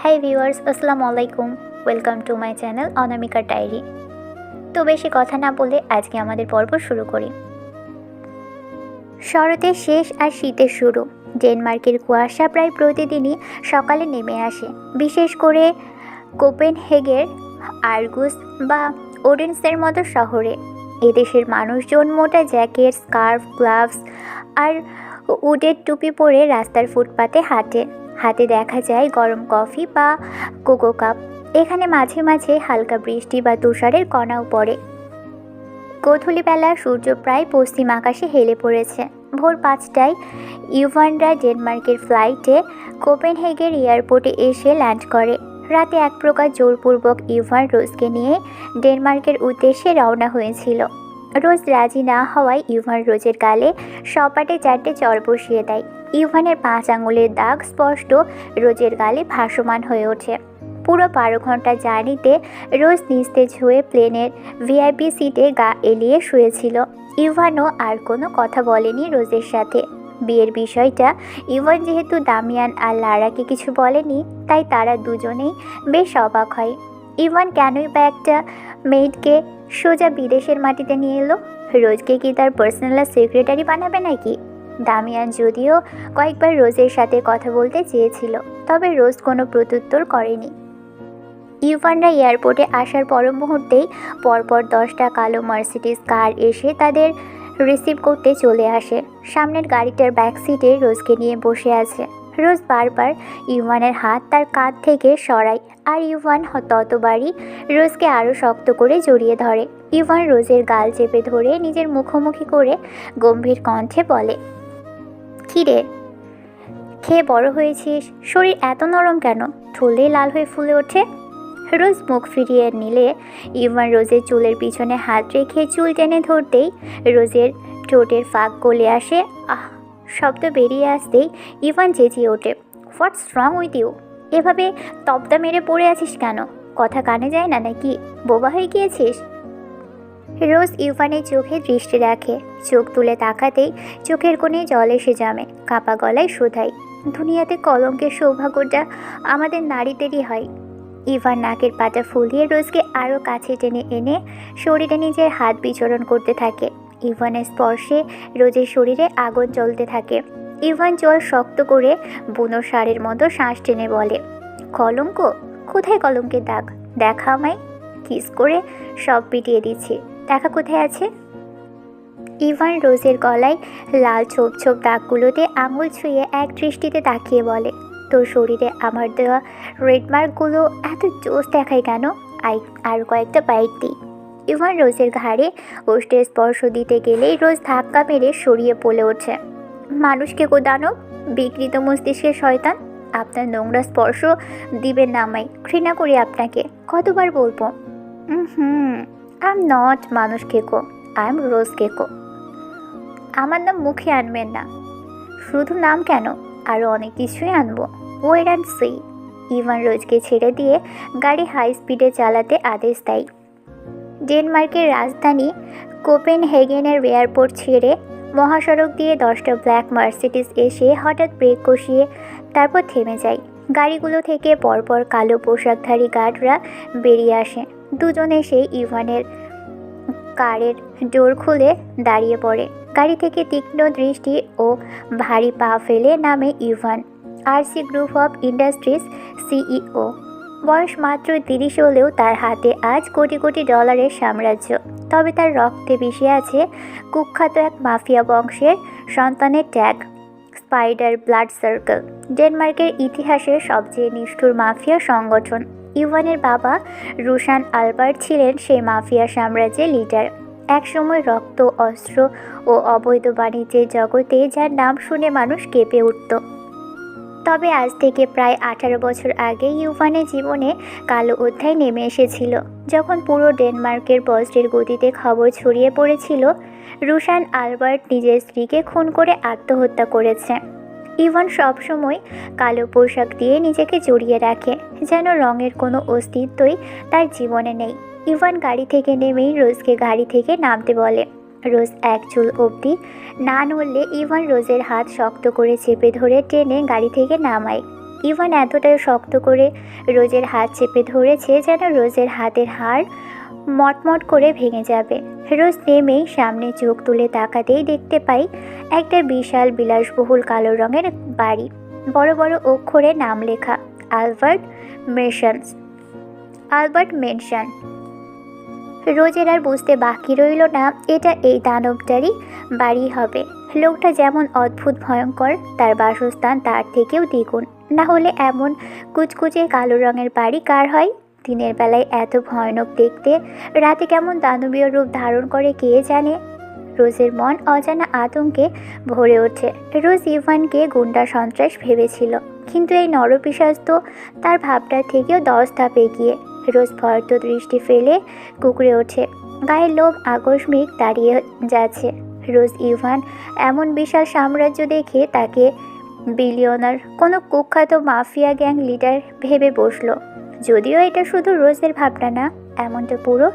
High viewers, আসসালামু আলাইকুম। Welcome to my channel Anamika diary. তো বেশি কথা না বলে আজকে আমাদের পর্ব শুরু করি। শরতের শেষ আর শীতের শুরু। ডেনমার্কের কুয়াশা প্রায় প্রতিদিনই সকালে নেমে আসে, বিশেষ করে কোপেনহেগের, আর্গুস বা ওডেন্সের মতো শহরে। এদেশের মানুষজন মোটা জ্যাকেট, স্কার্ফ, গ্লাভস আর উডের টুপি পরে রাস্তার ফুটপাতে হাঁটে। হাতে দেখা যায় গরম কফি বা কোকো কাপ। এখানে মাঝে মাঝে হালকা বৃষ্টি বা তুষারের কণাও পড়ে। গোধূলিবেলা সূর্য প্রায় পশ্চিম আকাশে হেলে পড়েছে। ভোর 5টায় ইউভানরা ডেনমার্কের ফ্লাইটে কোপেনহেগের এয়ারপোর্টে এসে ল্যান্ড করে। রাতে এক প্রকার জোরপূর্বক ইউভান রোজকে নিয়ে ডেনমার্কের উদ্দেশ্যে রওনা হয়েছিল। রোজ রাজি না হওয়ায় ইউভান রোজের গালে সপাটে 4টে চড় বসিয়ে দেয়। ইউভানের 5 আঙুলের দাগ স্পষ্ট রোজের গালে ভাসমান হয়ে ওঠে। পুরো 12 ঘন্টা জার্নিতে রোজ নিস্তেজ হয়ে প্লেনের ভিআইপি সিটে গা এলিয়ে শুয়েছিল। ইভানও আর কোনো কথা বলেনি রোজের সাথে। বিয়ের বিষয়টা ইভান যেহেতু দামিয়ান আর লারাকে কিছু বলেনি, তাই তারা দুজনেই বেশ অবাক হয়। ইভান কেনই বা একটা মেয়েটকে সোজা বিদেশের মাটিতে নিয়ে এলো? রোজকে কি তার পার্সোনাল সেক্রেটারি বানাবে নাকি? দামিয়ান যদিও কয়েকবার রোজের সাথে কথা বলতে চেয়েছিল, তবে রোজ কোনো প্রত্যুত্তর করেনি। ইউভানরা এয়ারপোর্টে আসার পর মুহূর্তেই পরপর 10টা কালো মার্সিডিজ কার এসে তাদের রিসিভ করতে চলে আসে। সামনের গাড়িটার ব্যাক সিটে রোজকে নিয়ে বসে আছে। রোজ বারবার ইউভানের হাত তার কাঁধ থেকে সরায়, আর ইউভান ততবারই রোজকে আরও শক্ত করে জড়িয়ে ধরে। ইউভান রোজের গাল চেপে ধরে নিজের মুখোমুখি করে গম্ভীর কণ্ঠে বলে, "কী রে, খেয়ে বড় হয়েছিস? শরীর এত নরম কেন? ঠোলে লাল হয়ে ফুলে ওঠে?" রোজ মুখ ফিরিয়ে নিলে ইভান রোজের চুলের পিছনে হাত রেখে চুল টেনে ধরতেই রোজের ঠোঁটের ফাঁক গলে আসে। আহ! শব্দ বেরিয়ে আসতেই ইভান চেঁচিয়ে ওঠে, "হোয়াটস রং উইথ ইউ? এভাবে তবদা মেরে পড়ে আছিস কেন? কথা কানে যায় না নাকি? বোবা হয়ে গিয়েছিস?" রোজ ইভানের চোখে দৃষ্টি রাখে। চোখ তুলে তাকাতেই চোখের কোণে জল এসে জমে। কাঁপা গলায় শোধায়, "দুনিয়াতে কলঙ্কের সৌভাগ্যটা আমাদের নারীদেরই হয়।" ইভান নাকের পাটা ফুলিয়ে রোজকে আরও কাছে টেনে এনে শরীরে নিজের হাত বিচরণ করতে থাকে। ইভানের স্পর্শে রোজের শরীরে আগুন জ্বলতে থাকে। ইভান জল শক্ত করে বুনো ষাঁড়ের মতো শ্বাস টেনে বলে, "কলঙ্ক? কোথায় কলঙ্কের দাগ? দেখা আমায়। কিস করে সব পিটিয়ে দিচ্ছি। দেখা কোথায় আছে?" ইভান রোজের গলায় লাল ছোপ ছোপ দাগগুলোতে আঙুল ছুঁয়ে এক দৃষ্টিতে তাকিয়ে বলে, "তোর শরীরে আমার দেওয়া রেডমার্কগুলো এত জোশ দেখায় কেন? আর কয়েকটা বাইট দিই।" ইভান রোজের ঘাড়ে ওষ্ঠের স্পর্শ দিতে গেলেই রোজ ধাক্কা মেরে সরিয়ে পড়ে ওঠে। "মানুষকে গো দানব, বিকৃত মস্তিষ্কের শয়তান! আপনার নোংরা স্পর্শ দিবেন না আমায়। ঘৃণা করি আপনাকে। কতবার বলবো? আই এম নট মানুষ কেকো, আই এম রোজ কেকো। আমার নাম মুখে আনবেন না। শুধু নাম কেন, আরও অনেক কিছুই আনবো। Wait and see." ইভান রোজকে ছেড়ে দিয়ে গাড়ি হাই স্পিডে চালাতে আদেশ দেয়। ডেনমার্কের রাজধানী কোপেনহেগেনের এয়ারপোর্ট ছেড়ে মহাসড়ক দিয়ে 10টা ব্ল্যাক মার্সিডিজ এসে হঠাৎ ব্রেক কষিয়ে তারপর থেমে যায়। গাড়িগুলো থেকে পরপর কালো পোশাকধারী গার্ডরা বেরিয়ে আসে। দুজন এসে ইভানের কারের ডোর খুলে দাঁড়িয়ে পড়ে। গাড়ি থেকে তীক্ষ্ণ দৃষ্টি ও ভারী পা ফেলে নামে Ivan, RC group of industries CEO. বয়স মাত্র 30 হলেও তার হাতে আজ কোটি কোটি ডলারের সাম্রাজ্য। তবে তার রক্তে মিশে আছে কুখ্যাত এক মাফিয়া বংশের সন্তানের ট্যাগ, স্পাইডার ব্লাড সার্কেল, ডেনমার্কের ইতিহাসের সবচেয়ে নিষ্ঠুর মাফিয়া সংগঠন। ইভানের বাবা রুশান আলবার্ট ছিলেন সেই মাফিয়া সাম্রাজ্যের লিডার। একসময় রক্ত, অস্ত্র ও অবৈধ বাণিজ্যের জগতে যার নাম শুনে মানুষ কেঁপে উঠত। তবে আজ থেকে প্রায় 18 বছর আগে ইউভানের জীবনে কালো অধ্যায় নেমে এসেছিল, যখন পুরো ডেনমার্কের বজ্রের গতিতে খবর ছড়িয়ে পড়েছিল রুশান আলবার্ট নিজের স্ত্রীকে খুন করে আত্মহত্যা করেছে। ইভান সবসময় কালো পোশাক দিয়ে নিজেকে জড়িয়ে রাখে, যেন রঙের কোনো অস্তিত্বই তার জীবনে নেই। ইভান গাড়ি থেকে নেমেই রোজকে গাড়ি থেকে নামতে বলে। রোজ এক চুল অবধি না নড়লে ইভান রোজের হাত শক্ত করে চেপে ধরে টেনে গাড়ি থেকে নামায়। ইভান এতটাই শক্ত করে রোজের হাত চেপে ধরেছে যেন রোজের হাতের হাড় মটমট করে ভেঙে যাবে। রোজ নেমেই সামনে চোখ তুলে তাকাতেই দেখতে পাই একটা বিশাল বিলাসবহুল কালো রঙের বাড়ি, বড় বড় অক্ষরে নাম লেখা আলবার্ট মেনশন। রোজের আর বুঝতে বাকি রইল না এটা এই দানবটারই বাড়ি হবে। লোকটা যেমন অদ্ভুত ভয়ঙ্কর, তার বাসস্থান তার থেকেও দ্বিগুণ। না হলে এমন কুচকুচে কালো রঙের বাড়ি কার হয়? দিনের বেলায় এত ভয়ানক দেখতে, রাতে কেমন দানবীয় রূপ ধারণ করে কে জানে। রোজের মন অজানা আতঙ্কে ভরে ওঠে। রোজ ইভানকে গুন্ডা সন্ত্রাস ভেবেছিল, কিন্তু এই নরপিশাচ তো তার ভাবটার থেকেও 10 ধাপ এগিয়ে। রোজ ভয়ত দৃষ্টি ফেলে কুঁকড়ে ওঠে, গায়ের লোম আকস্মিক দাঁড়িয়ে যাচ্ছে। রোজ ইভান এমন বিশাল সাম্রাজ্য দেখে তাকে বিলিয়নার কোনো কুখ্যাত মাফিয়া গ্যাং লিডার ভেবে বসলো। যদিও এটা শুধু রোজের ভাবনা না, এমনটা পুরো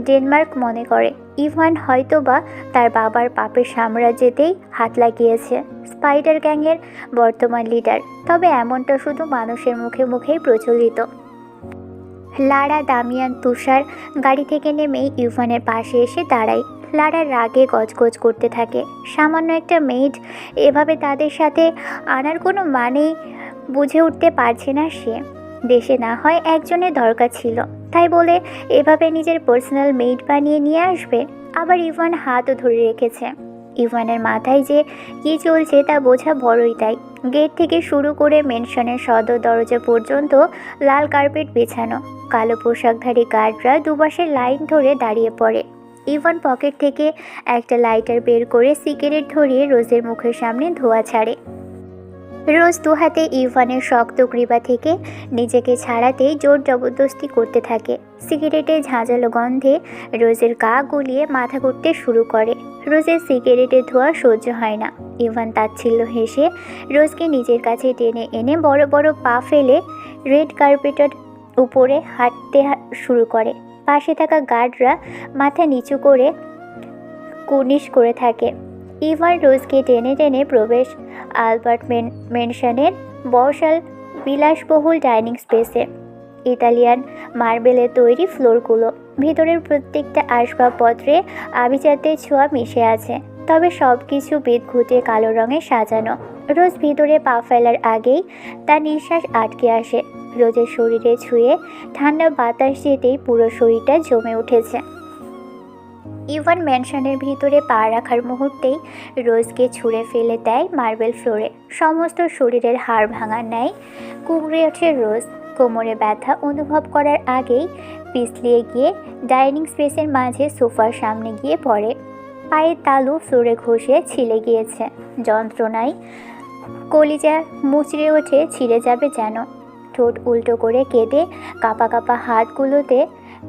ডেনমার্ক মনে করে। ইভান হয়তোবা তার বাবার পাপের সাম্রাজ্যেতেই হাত লাগিয়েছে, স্পাইডার গ্যাংয়ের বর্তমান লিডার। তবে এমনটা শুধু মানুষের মুখে মুখেই প্রচলিত। লারা, দামিয়ান, তুষার গাড়ি থেকে নেমেই ইভানের পাশে এসে দাঁড়ায়। লারা রাগে গজগজ করতে থাকে। সামান্য একটা মেয়েট এভাবে তাদের সাথে আনার কোনো মানেই বুঝে উঠতে পারছে না সে। দেশে না হয় একজনের দরকার ছিল, তাই বলে এভাবে নিজের পার্সোনাল মেইড বানিয়ে নিয়ে আসবে? আবার ইভান হাতও ধরে রেখেছে। ইভানের মাথায় যে কী চলছে তা বোঝা বড়ই তাই। গেট থেকে শুরু করে মেনশনের সদর দরজা পর্যন্ত লাল কার্পেট বিছানো। কালো পোশাকধারী গার্ডরা দুপাশে লাইন ধরে দাঁড়িয়ে পড়ে। ইভান পকেট থেকে একটা লাইটার বের করে সিগারেট ধরিয়ে রোজের মুখের সামনে ধোঁয়া ছাড়ে। রোজ দু হাতে ইভানের শক্ত গ্রীবা থেকে নিজেকে ছাড়াতেই জোর জবরদস্তি করতে থাকে। সিগারেটের ঝাঁঝালো গন্ধে রোজের গা গুলিয়ে মাথা ঘুরতে শুরু করে। রোজের সিগারেটের ধোঁয়া সহ্য হয় না। ইভান তাচ্ছিল্য হেসে রোজকে নিজের কাছে টেনে এনে বড় বড় পা ফেলে রেড কার্পেটের উপরে হাঁটতে শুরু করে। পাশে থাকা গার্ডরা মাথা নিচু করে কুর্নিশ করে থাকে। ইভান রোজকে টেনে টেনে প্রবেশ আলবার্ট মেনশনের বসাল বিলাসবহুল ডাইনিং স্পেসে। ইতালিয়ান মার্বেলের তৈরি ফ্লোরগুলো, ভিতরের প্রত্যেকটা আসবাবপত্রে আভিজাত্যের ছোঁয়া মিশে আছে, তবে সব কিছু বিদঘুটে কালো রঙে সাজানো। রোজ ভিতরে পা ফেলার আগেই তার নিঃশ্বাস আটকে আসে। রোজের শরীরে ছুঁয়ে ঠান্ডা বাতাস যেতেই পুরো শরীরটা জমে উঠেছে। ইভান ম্যানশনের ভিতরে পা রাখার মুহূর্তেই রোজকে ছুঁড়ে ফেলে দেয় মার্বেল ফ্লোরে। সমস্ত শরীরের হাড় ভাঙার ন্যায় কুঁকড়ে ওঠে রোজ। কোমরে ব্যথা অনুভব করার আগেই পিছলিয়ে গিয়ে ডাইনিং স্পেসের মাঝে সোফার সামনে গিয়ে পড়ে। পায়ের তালু ফ্লোরে ঘষে ছিলে গিয়েছে। যন্ত্রণায় কলিজা মুচড়ে ওঠে, ছিঁড়ে যাবে যেন। ঠোঁট উল্টো করে কেঁদে কাঁপা কাঁপা হাতগুলোতে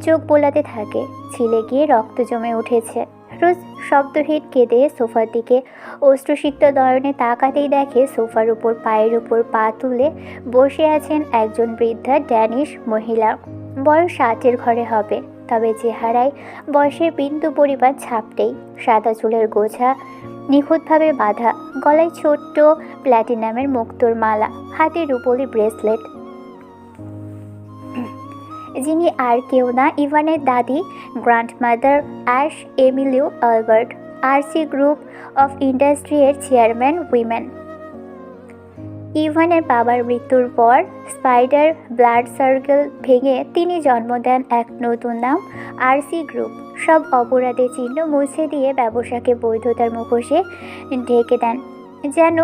চোখ বোলাতে থাকে। ছিলে গিয়ে রক্ত জমে উঠেছে। রোজ শব্দহীন কেঁদে সোফার দিকে অশ্রুসিক্ত নয়নে তাকাতেই দেখে সোফার উপর পায়ের উপর পা তুলে বসে আছেন একজন বৃদ্ধা ড্যানিশ মহিলা। বয়স 60-এর ঘরে হবে, তবে চেহারায় বয়সের বিন্দু পরিমাণ ছাপটেই। সাদা চুলের গোছা নিখুঁতভাবে বাঁধা, গলায় ছোট্ট প্ল্যাটিনামের মুক্তোর মালা, হাতে রুপোলি ব্রেসলেট। যিনি আর কেউ না, ইভানের দাদি, grandmother Ash Emilio Albert, RC group of ইন্ডাস্ট্রি-এর চেয়ারম্যান উইমেন। ইভানের বাবার মৃত্যুর পর স্পাইডার ব্লাড সার্কেল ভেঙে তিনি জন্ম দেন এক নতুন নাম, আরসি গ্রুপ। সব অপরাধের চিহ্ন মুছে দিয়ে ব্যবসাকে বৈধতার মুখোশে ঢেকে দেন, যেন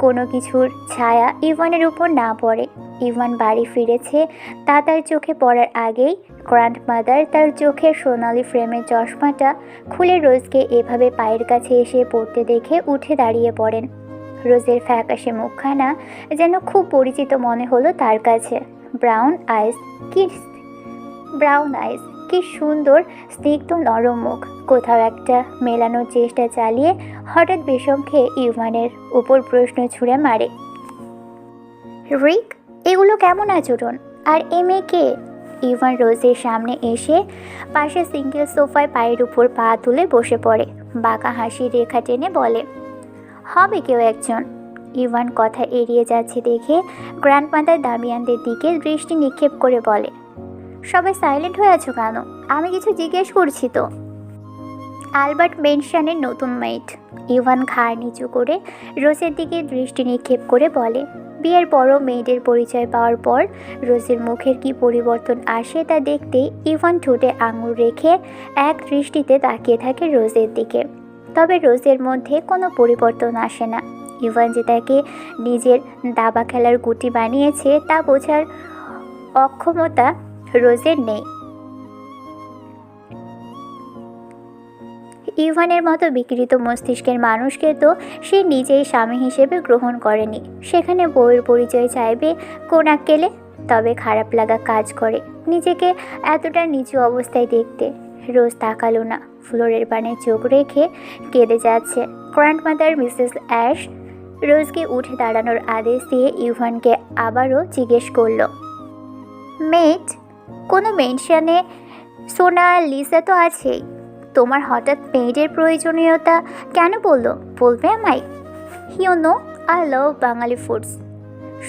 কোনো কিছুর ছায়া ইভানের উপর না পড়ে। ইভান বাড়ি ফিরেছে তা তার চোখে পড়ার আগেই গ্র্যান্ডমাদার তার চোখের সোনালি ফ্রেমের চশমাটা খুলে রোজকে এভাবে পায়ের কাছে এসে পড়তে দেখে উঠে দাঁড়িয়ে পড়েন। রোজের ফ্যাকাশে মুখখানা যেন খুব পরিচিত মনে হলো তার কাছে। ব্রাউন আইস, কি সুন্দর স্নিগ্ধ নরম মুখ। কোথাও একটা মেলানোর চেষ্টা চালিয়ে হঠাৎ বিষম খেয়ে ইভানের উপর প্রশ্ন ছুঁড়ে মারে, রিক, এগুলো কেমন আচরণ? আর এ মেয়ে কে? ইভান রোজের সামনে এসে পাশে সিঙ্গেল সোফায় পায়ের উপর পা তুলে বসে পড়ে। বাঁকা হাসির রেখা টেনে বলে, হবে কেউ একজন। ইভান কথা এড়িয়ে যাচ্ছে দেখে গ্র্যান্ডমাদার দামিয়ানদের দিকে দৃষ্টি নিক্ষেপ করে বলে, সবাই সাইলেন্ট হয়ে আছো কেন? আমি কিছু জিজ্ঞেস করছি তো। আলবার্ট মেনশনের নতুন মেট। ইভান ঘাড় নিচু করে রোজের দিকে দৃষ্টি নিক্ষেপ করে বলে। বিয়ের পরও মেয়েদের পরিচয় পাওয়ার পর রোজের মুখের কি পরিবর্তন আসে তা দেখতে ইভান ঠোঁটে আঙুল রেখে এক দৃষ্টিতে তাকিয়ে থাকে রোজের দিকে। তবে রোজের মধ্যে কোনো পরিবর্তন আসে না। ইভান যে তাকে নিজের দাবা খেলার গুটি বানিয়েছে তা বোঝার অক্ষমতা রোজের নেই। ইভানের মতো বিকৃত মস্তিষ্কের মানুষকে তো সে নিজেই স্বামী হিসেবে গ্রহণ করেনি, সেখানে বউয়ের পরিচয় চাইবে কোন আক্কেলে? তবে খারাপ লাগা কাজ করে নিজেকে এতটা নিচু অবস্থায় দেখতে। রোজ তাকালো না, ফ্লোরের পানে চোখ রেখে কেঁদে যাচ্ছে। গ্র্যান্ডমাদার মিসেস অ্যাশ রোজকে উঠে দাঁড়ানোর আদেশ দিয়ে ইভানকে আবারও জিজ্ঞেস করল, মেট, কোনো মেনশনে সোনা লিসা তো আছেই, তোমার হঠাৎ মেয়েদের প্রয়োজনীয়তা কেন বলবে আমায়? You know I love Bengali foods.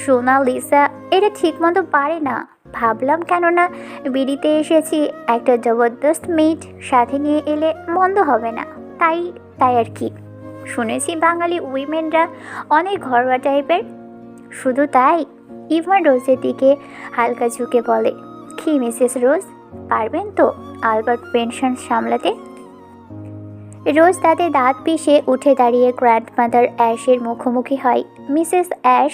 সোনা লিসা এটা ঠিকমতো পারে না, ভাবলাম কেননা বিড়িতে এসেছি একটা জবরদস্ত মেট সাথে নিয়ে এলে মন্দ হবে না, তাই আর কি। শুনেছি বাঙালি উইমেনরা অনেক ঘরোয়া টাইপের। শুধু তাই? ইভান রোজের দিকে হালকা ঝুঁকে বলে, কি মিসেস রোজ, পারবেন তো আলবার্ট পেনশন সামলাতে? রোজ তাদের দাঁত পিষে উঠে দাঁড়িয়ে গ্র্যান্ডমাদার অ্যাশের মুখোমুখি হয়। মিসেস অ্যাশ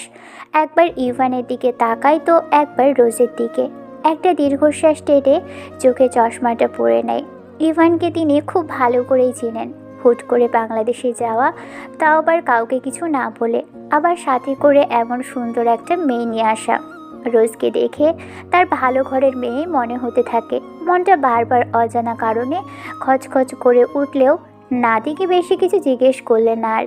একবার ইভানের দিকে তাকায় তো একবার রোজের দিকে। একটা দীর্ঘশ্বাস টেনে চোখে চশমাটা পরে নেয়। ইভানকে তিনি খুব ভালো করেই চিনেন। হুট করে বাংলাদেশে যাওয়া, তাও আবার কাউকে কিছু না বলে, আবার সাথে করে এমন সুন্দর একটা মেয়ে নিয়ে আসা। রোজকে দেখে তার ভালো ঘরের মেয়ে মনে হতে থাকে। মনটা বারবার অজানা কারণে খচখচ করে উঠলেও নাদিকে বেশি কিছু জিজ্ঞেস করলেন না। আর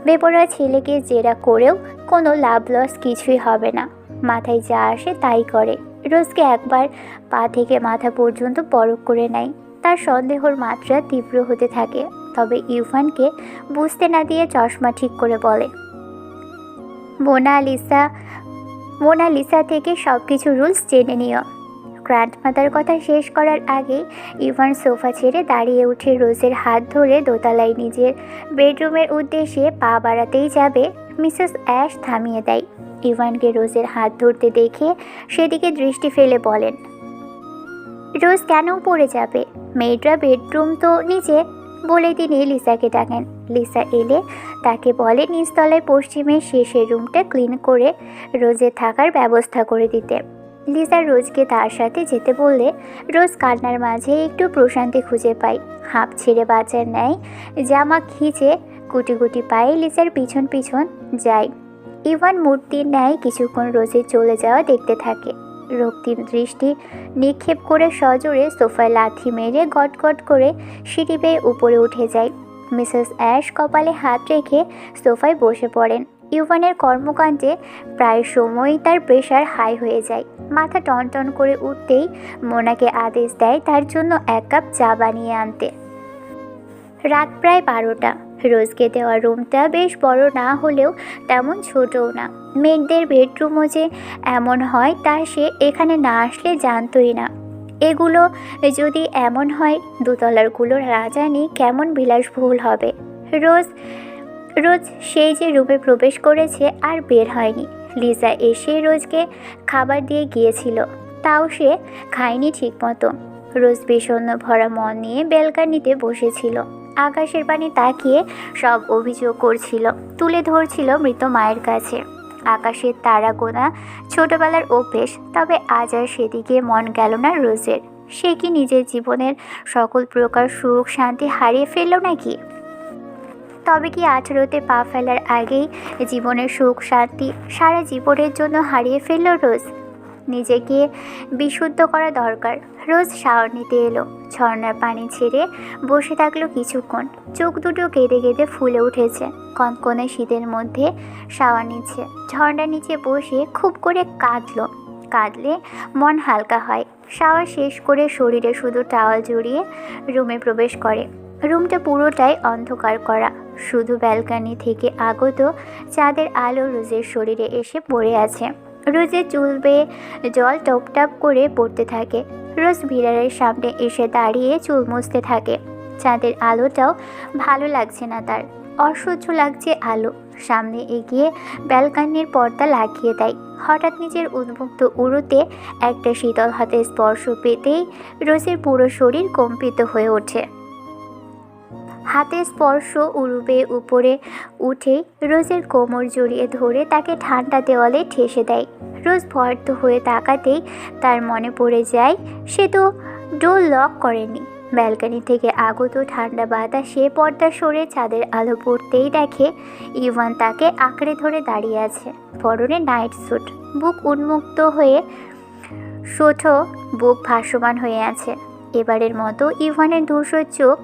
বেপরোয়া ছেলেকে জেরা করেও কোনো লাভ লস কিছুই হবে না। মাথায় যা আসে তাই করে। রোজকে একবার পা থেকে মাথা পর্যন্ত পরখ করে নেয়। তার সন্দেহর মাত্রা তীব্র হতে থাকে। তবে ইভানকে বুঝতে না দিয়ে চশমা ঠিক করে বলে, মোনালিসা থেকে সব কিছু রুলস জেনে নিও। গ্র্যান্ডমাদার কথা শেষ করার আগে ইভান সোফা ছেড়ে দাঁড়িয়ে উঠে রোজের হাত ধরে দোতলায় নিজের বেডরুমের উদ্দেশ্যে পা বাড়াতেই যাবে, মিসেস অ্যাশ থামিয়ে দেয়। ইভানকে রোজের হাত ধরতে দেখে সেদিকে দৃষ্টি ফেলে বলেন, রোজ কেন পড়ে যাবে? মেয়েরা বেডরুম তো নিচে, বলে তিনি লিসাকে ডাকেন। লিসা এলে তাকে বলে নিচতলায় পশ্চিমের শেষের রুমটা ক্লিন করে রোজের থাকার ব্যবস্থা করে দিতে। লিসা রোজকে তার সাথে যেতে বললে রোজ কান্নার মাঝে একটু প্রশান্তি খুঁজে পায়। হাঁপ ছেড়ে বাচ্চার ন্যায় জামা খিঁচে গুটি গুটি পায়ে লিসার পিছন পিছন যায়। ইভান মূর্তির ন্যায় কিছুক্ষণ রোজের চলে যাওয়া দেখতে থাকে। রক্তিম দৃষ্টি নিক্ষেপ করে সজোরে সোফায় লাথি মেরে গটগট করে সিঁড়ি বেয়ে উপরে উঠে যায়। মিসেস অ্যাশ কপালে হাত রেখে সোফায় বসে পড়েন। ইভানের কর্মকাণ্ডে প্রায় সময়ই তার প্রেশার হাই হয়ে যায়। মাথা টনটন করে উঠতেই মোনাকে আদেশ দেয় তার জন্য 1 কাপ চা বানিয়ে আনতে। রাত প্রায় 12টা। রোজকে দেওয়া রুমটা বেশ বড় না হলেও তেমন ছোটও না। মেয়েদের বেডরুমও যে এমন হয় তা সে এখানে না আসলে জানতই না। এগুলো যদি এমন হয়, দোতলারগুলো না জানি কেমন বিলাসবহুল হবে। রোজ সেই যে রুমে প্রবেশ করেছে আর বের হয়নি। লিজা এসে রোজকে খাবার দিয়ে গিয়েছিল, তাও সে খায়নি ঠিক মতো। রোজ বিষণ্ণ ভরা মন নিয়ে বেলকানিতে বসেছিল। আকাশের পানে তাকিয়ে সব অভিযোগ করছিল, তুলে ধরছিল মৃত মায়ের কাছে। আকাশের তারা গোনা ছোটবেলার অভ্যেস, তবে আজ আর সেদিকে মন গেল না রোজের। সে কি নিজের জীবনের সকল প্রকার সুখ শান্তি হারিয়ে ফেলল নাকি? তবে কি 18তে পা ফেলার আগেই জীবনের সুখ শান্তি সারা জীবনের জন্য হারিয়ে ফেলল রোজ? নিজেকে বিশুদ্ধ করা দরকার। রোজ শাওয়ার নিতে এলো। ঝর্ণার পানি ছেড়ে বসে থাকলো কিছুক্ষণ। চোখ দুটো কেঁদে কেঁদে ফুলে উঠেছে। কনকনে শীতের মধ্যে শাওয়ার নিচ্ছে। ঝর্ণার নিচে বসে খুব করে কাঁদলে মন হালকা হয়। শাওয়ার শেষ করে শরীরে শুধু টাওয়াল জড়িয়ে রুমে প্রবেশ করে। রুমটা পুরোটাই অন্ধকার করা, শুধু ব্যালকনি থেকে আগত চাঁদের আলো রোজের শরীরে এসে পড়ে আছে। রোজের চুল বেয়ে জল টপ টপ করে পড়তে থাকে। রোজ মিররের সামনে এসে দাঁড়িয়ে চুল মুছতে থাকে। চাঁদের আলোটাও ভালো লাগছে না তার, অসহ্য লাগছে আলো। সামনে এগিয়ে ব্যালকনির পর্দা লাগিয়ে দেয়। হঠাৎ নিজের উন্মুক্ত উরুতে একটা শীতল হাতের স্পর্শ পেতেই রোজের পুরো শরীর কম্পিত হয়ে ওঠে। হাতের স্পর্শ উরুবে উপরে উঠেই রোজের কোমর জড়িয়ে ধরে তাকে ঠান্ডা দেওয়ালে ঠেসে দেয়। রোজ ভয়ার্থ হয়ে তাকাতেই তার মনে পড়ে যায় সে তো ডোর লক করেনি। ব্যালকনি থেকে আগত ঠান্ডা বাতাসে পর্দা সরে চাঁদের আলো পড়তেই দেখে ইভান তাকে আঁকড়ে ধরে দাঁড়িয়ে আছে। পরনে নাইট স্যুট, বুক উন্মুক্ত হয়ে শোঠো বুক ভাসমান হয়ে আছে। এবারের মতো ইভানের ধূসর চোখ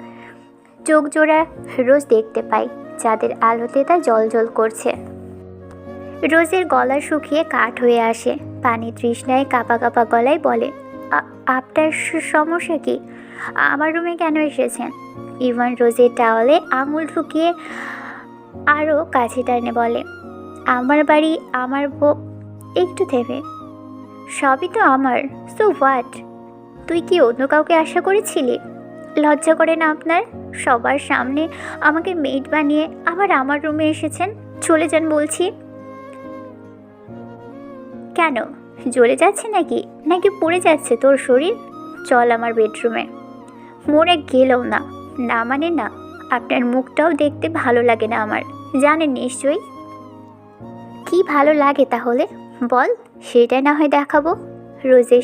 জোড়া রোজ দেখতে পাই। চাঁদের আলোতে তা জ্বলজ্বল করছে। রোজের গলা শুকিয়ে কাঠ হয়ে আসে। পানি তৃষ্ণায় কাঁপা কাঁপা গলায় বলে, আপনার সমস্যা কি? আমার রুমে কেন এসেছেন? ইভান রোজের টাওয়ালে আঙুল ঢুকিয়ে আরও কাছে টানে বলে, আমার বাড়ি, আমার বউ। একটু থেমে, সবই তো আমার, সো হোয়াট? তুই কি অন্য কাউকে আশা করেছিলি? লজ্জা করে না আপনার? সবার সামনে আমাকে মেড বানিয়ে আবার আমার রুমে এসেছেন। চলে যান বলছি। কেন, জ্বলে যাচ্ছে নাকি? নাকি পুড়ে যাচ্ছে তোর শরীর? চল আমার বেডরুমে। মরে গেলেও না। না মানে না। আপনার মুখটাও দেখতে ভালো লাগে না আমার, জানেন নিশ্চয়ই। কি ভালো লাগে তাহলে বল, সেটা না হয় দেখাবো। রোজের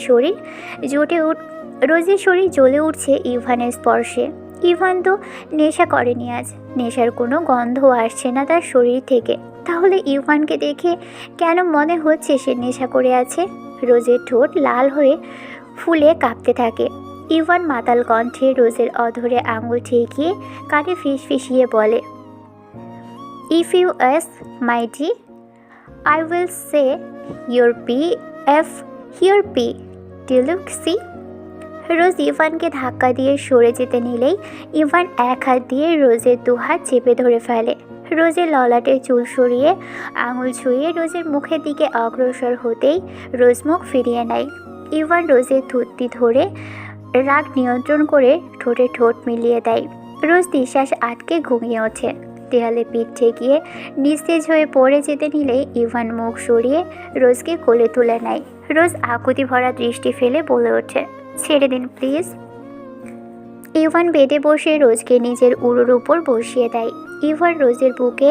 শরীর জ্বলে উঠছে ইভানের স্পর্শে। ইভান তো নেশা করেনি আজ, নেশার কোনো গন্ধও আসছে না তার শরীর থেকে। তাহলে ইভানকে দেখে কেন মনে হচ্ছে সে নেশা করে আছে? রোজের ঠোঁট লাল হয়ে ফুলে কাঁপতে থাকে। ইভান মাতাল কণ্ঠে রোজের অধরে আঙুল ঠেকিয়ে কানে ফিসফিসিয়ে বলে, if you ask my D, I will say your P F your P, deal you see? Rose ইভানকে ধাক্কা দিয়ে সরে যেতে নিলেই ইভান এক হাত দিয়ে রোজের দুহাত চেপে ধরে ফেলে। রোজের ললাটে চুল সরিয়ে আঙুল ছুঁয়ে রোজের মুখের দিকে অগ্রসর হতেই রোজ মুখ ফিরিয়ে নেয়। ইভান রোজের থুতনি ধরে রাগ নিয়ন্ত্রণ করে ঠোঁটে ঠোঁট মিলিয়ে দেয়। রোজ নিঃশ্বাস আটকে ঘুমিয়ে ওঠে। দেয়ালে পিঠ ঠেকিয়ে নিস্তেজ হয়ে পড়ে যেতে নিলেই ইভান মুখ সরিয়ে রোজকে কোলে তুলে নেয়। রোজ আকুতি ভরা দৃষ্টি ফেলে বলে ওঠে, ছেড়ে দিন প্লিজ। ইভান বেডে বসে রোজকে নিজের উড়োর উপর বসিয়ে দেয়। ইভান রোজের বুকে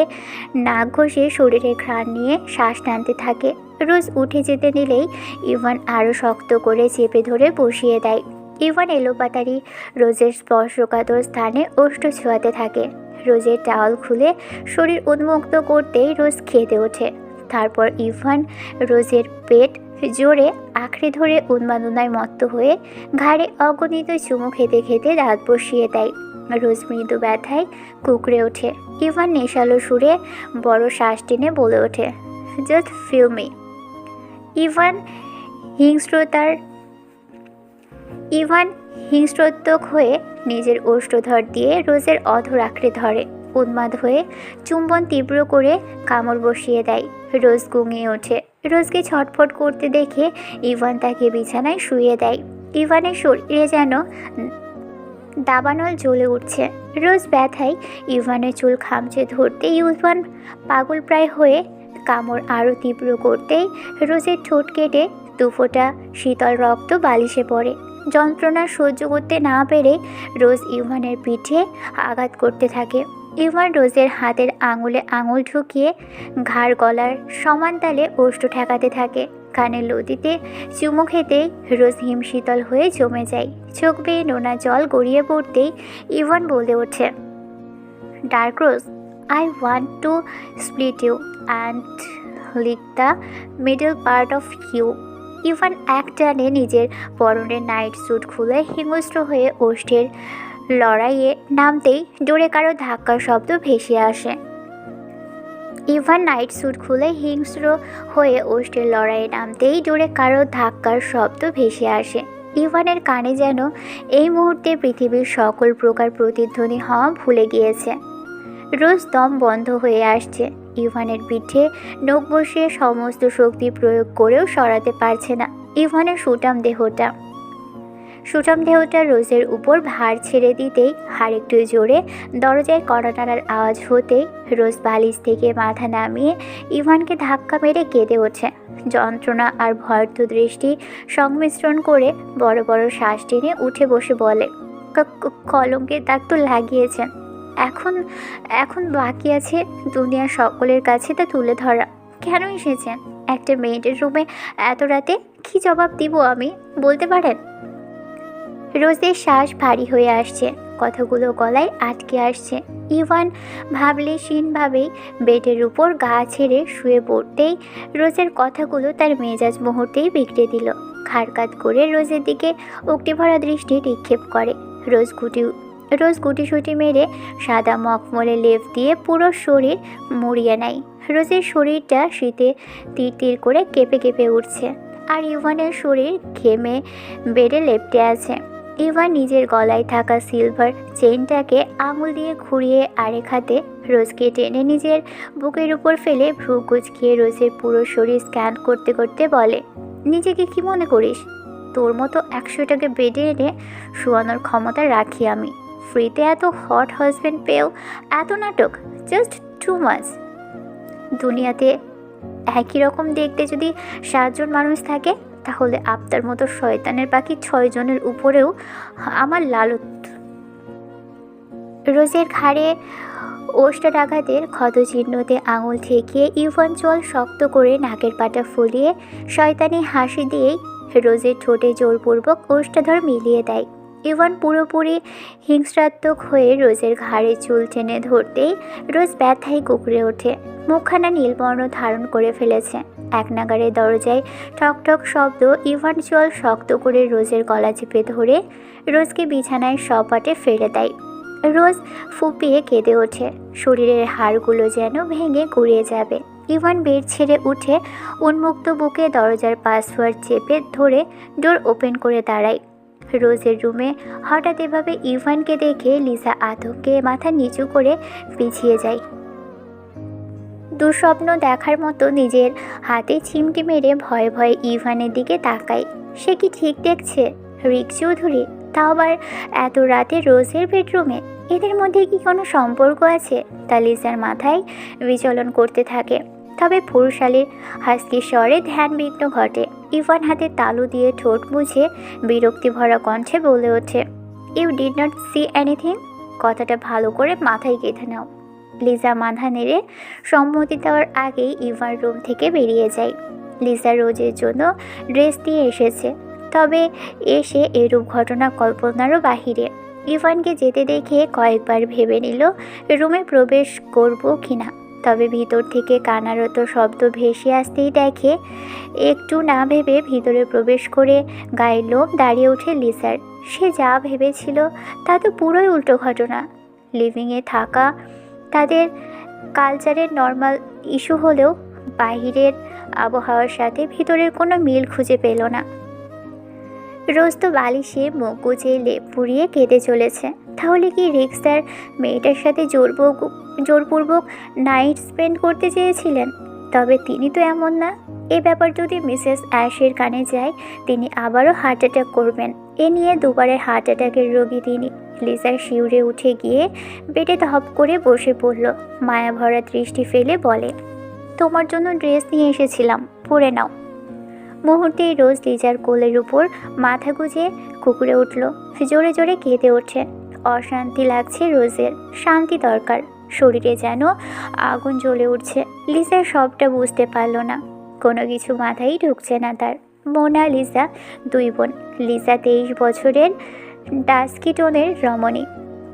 নাক ঘষে শরীরে ঘ্রাণ নিয়ে শ্বাস টানতে থাকে। রোজ উঠে যেতে নিলেই ইভান আরও শক্ত করে চেপে ধরে বসিয়ে দেয়। ইভান এলোপাতাড়ি রোজের স্পর্শকাতর স্থানে ওষ্ঠ ছোঁয়াতে থাকে। রোজের টাওয়াল খুলে শরীর উন্মুক্ত করতেই রোজ খেতে ওঠে। তারপর ইভান রোজের পেট জোরে আঁকড়ে ধরে উন্মাদনায় মত্ত হয়ে ঘাড়ে অগণিত চুমু খেতে খেতে দাঁত বসিয়ে দেয়। রোজ মৃদু ব্যথায় কুঁকড়ে ওঠে। ইভান নেশালো সুরে বড় শ্বাস টেনে বলে ওঠে, জাস্ট ফিল মি। ইভান হিংস্রোত্তক হয়ে নিজের ওষ্ঠধর দিয়ে রোজের অধর আঁকড়ে ধরে। উন্মাদ হয়ে চুম্বন তীব্র করে কামড় বসিয়ে দেয়। রোজ গুঙিয়ে ওঠে। রোজকে ছটফট করতে দেখে ইভান তাকে বিছানায় শুইয়ে দেয়। ইভানের শরীরে যেন দাবানল জ্বলে উঠছে। রোজ ব্যথায় ইভানের চুল খামচে ধরতেই ইভান পাগল প্রায় হয়ে কামড় আরও তীব্র করতেই রোজের ঠোঁট কেটে দুফোঁটা শীতল রক্ত বালিশে পড়ে। যন্ত্রণা সহ্য করতে না পেরে রোজ ইভানের পিঠে আঘাত করতে থাকে। ইভান রোজের হাতের আঙুলে আঙুল ঢুকিয়ে ঘাড় গলার সমান তালে ওষ্ঠ ঠেকাতে থাকে। কানের লতিতে চুমু খেতেই রোজ হিমশীতল হয়ে জমে যায়। চোখ বেয়ে নোনা জল গড়িয়ে পড়তেই ইভান বলে ওঠে, Dark Rose, I want to split you and lick the middle part of you. Ivan এক টানে নিজের পরনের নাইট স্যুট খুলে হিংস্র হয়ে ওষ্ঠের লড়াইয়ে নামতেই জোরে কারো ধাক্কার শব্দ ভেসে আসে। ইভান নাইট স্যুট খুলে হিংস্র হয়ে ওষ্ঠের লড়াইয়ে নামতেই জোরে কারো ধাক্কার শব্দ ভেসে আসে। ইভানের কানে যেন এই মুহূর্তে পৃথিবীর সকল প্রকার প্রতিধ্বনি হওয়া ভুলে গিয়েছে। রোজ দম বন্ধ হয়ে আসছে। ইভানের পিঠে নখ বসিয়ে সমস্ত শক্তি প্রয়োগ করেও সরাতে পারছে না ইভানের সুঠাম দেহটা রোজের উপর ভার ছেড়ে দিতেই আরেকটু জোরে দরজায় কড়া নাড়ার আওয়াজ হতেই রোজ বালিশ থেকে মাথা নামিয়ে ইভানকে ধাক্কা মেরে কেঁদে ওঠে। যন্ত্রণা আর ভয়ার্থ দৃষ্টি সংমিশ্রণ করে বড় বড় শ্বাস টেনে উঠে বসে বলে, কলঙ্কের দাগ তো লাগিয়েছেন, এখন এখন বাকি আছে দুনিয়ার সকলের কাছে তা তুলে ধরা। কেন এসেছেন একটা মেয়েদের রুমে এত রাতে? কি জবাব দিব আমি, বলতে পারেন? রোজের শ্বাস ভারী হয়ে আসছে, কথাগুলো গলায় আটকে আসছে। ইভান ভাবলেশীনভাবেই বেডের উপর গা ছেড়ে শুয়ে পড়তেই রোজের কথাগুলো তার মেজাজ মুহূর্তেই বিগড়ে দিল। খাড়কাত করে রোজের দিকে উক্তি ভরা দৃষ্টি নিক্ষেপ করে। রোজ গুটিসুটি মেরে সাদা মখমলে লেপ দিয়ে পুরো শরীর মুড়িয়ে নেয়। রোজের শরীরটা শীতে তীর করে কেঁপে কেঁপে উঠছে, আর ইভানের শরীর ঘেমে বেডে লেপ্টে আছে। ইভান নিজের গলায় থাকা সিলভার চেইনটাকে আঙুল দিয়ে ঘুরিয়ে আরেক হাতে রোজকে টেনে নিজের বুকের উপর ফেলে ভ্রু কুচকিয়ে রোজের পুরো শরীর স্ক্যান করতে করতে বলে, নিজেকে কি মনে করিস? তোর মতো 100টাকে বেডে এনে শোয়ানোর ক্ষমতা রাখি আমি। ফ্রিতে এত হট হাজব্যান্ড পেয়েও এত নাটক, জাস্ট টু মাচ। দুনিয়াতে একই রকম দেখতে যদি 7 জন মানুষ থাকে, তাহলে আপনার মতো শয়তানের বাকি 6 জনের উপরেও আমার লালত। রোজের ঘাড়ে ওষ্ঠাঘাতের ক্ষতচিহ্নতে আঙুল ঠেকিয়ে ইভান চোয়াল শক্ত করে নাকের পাটা ফুলিয়ে শয়তানি হাসি দিয়েই রোজের ঠোঁটে জোরপূর্বক ওষ্ঠাধর মিলিয়ে দেয়। ইভান পুরোপুরি হিংস্রাত্মক হয়ে রোজের ঘাড়ে চুল টেনে ধরতেই রোজ ব্যথায় কুঁকড়ে ওঠে। মুখখানা নীলবর্ণ ধারণ করে ফেলেছে। এক নাগারে দরজায় ঠকঠক শব্দ। ইভান চোয়াল শক্ত করে রোজের গলা চেপে ধরে রোজকে বিছানায় সপাটে ফেলে দেয়। রোজ ফুপিয়ে কেঁদে ওঠে, শরীরের হাড়গুলো যেন ভেঙে গুড়িয়ে যাবে। ইভান বেড ছেড়ে উঠে উন্মুক্ত বুকে দরজার পাসওয়ার্ড চেপে ধরে ডোর ওপেন করে দাঁড়ায়। রোজের রুমে হঠাৎ এভাবে ইভানকে দেখে লিসা আতঙ্কে মাথা নিচু করে পিছিয়ে যায়। দুঃস্বপ্ন দেখার মতো নিজের হাতে চিমটি মেরে ভয়ে ভয়ে ইভানের দিকে তাকায়। সে কি ঠিক দেখছে? রিক চৌধুরী, তাও আবার এত রাতে রোজের বেডরুমে। এদের মধ্যে কি কোনো সম্পর্ক আছে? তা লিসার মাথায় বিচলন করতে থাকে। তবে পুরুষালীর হাসকি স্বরে ধ্যান বিঘ্ন ঘটে। ইভান হাতে তালু দিয়ে ঠোঁট মুছে বিরক্তি ভরা কণ্ঠে বলে ওঠে, you did not see anything? কথাটা ভালো করে মাথায় গেঁথে নাও। লিজা মাথা নেড়ে সম্মতি দেওয়ার আগেই ইভান রুম থেকে বেরিয়ে যায়। লিজা রোজের জন্য ড্রেস দিয়ে এসেছে, তবে এসে এরূপ ঘটনা কল্পনারও বাহিরে। ইভানকে যেতে দেখে কয়েকবার ভেবে নিল রুমে প্রবেশ করব কিনা। তবে ভিতর থেকে কান্নারত শব্দ ভেসে আসতেই দেখে একটু না ভেবে ভিতরে প্রবেশ করে গায়ের লোম দাঁড়িয়ে ওঠে লিসার। সে যা ভেবেছিল তা তো পুরোই উল্টো ঘটনা। লিভিংয়ে থাকা তাদের কালচারের নর্মাল ইস্যু হলেও বাহিরের আবহাওয়ার সাথে ভিতরের কোনো মিল খুঁজে পেল না। রোজ তো বালিশে মুখ গুজে লেপ পুড়িয়ে কেঁদে চলেছে। তাহলে কি রিক স্যার মেয়েটার সাথে জোরপূর্বক নাইট স্পেন্ড করতে চেয়েছিলেন? তবে তিনি তো এমন না। এ ব্যাপার যদি মিসেস অ্যাশের কানে যায়, তিনি আবারও হার্ট অ্যাটাক করবেন। এ নিয়ে দুবারের হার্ট অ্যাটাকের রোগী তিনি। লিসার শিউরে উঠে গিয়ে বেডে ধপ করে বসে পড়ল। মায়া ভরা দৃষ্টি ফেলে বলে, তোমার জন্য ড্রেস নিয়ে এসেছিলাম, পরে নাও। মুহূর্তেই রোজ লিজার কোলের উপর মাথা গুজে কুকুরে উঠল, জোরে জোরে কেঁদে ওঠে। অশান্তি লাগছে রোজের, শান্তি দরকার। শরীরে যেন আগুন জ্বলে উঠছে। লিজা সবটা বুঝতে পারল না, কোনো কিছু মাথায় ঢুকছে না তার। মোনা লিজা 2 বোন। লিজা 23 বছরের ডাস্কিটনের রমণী,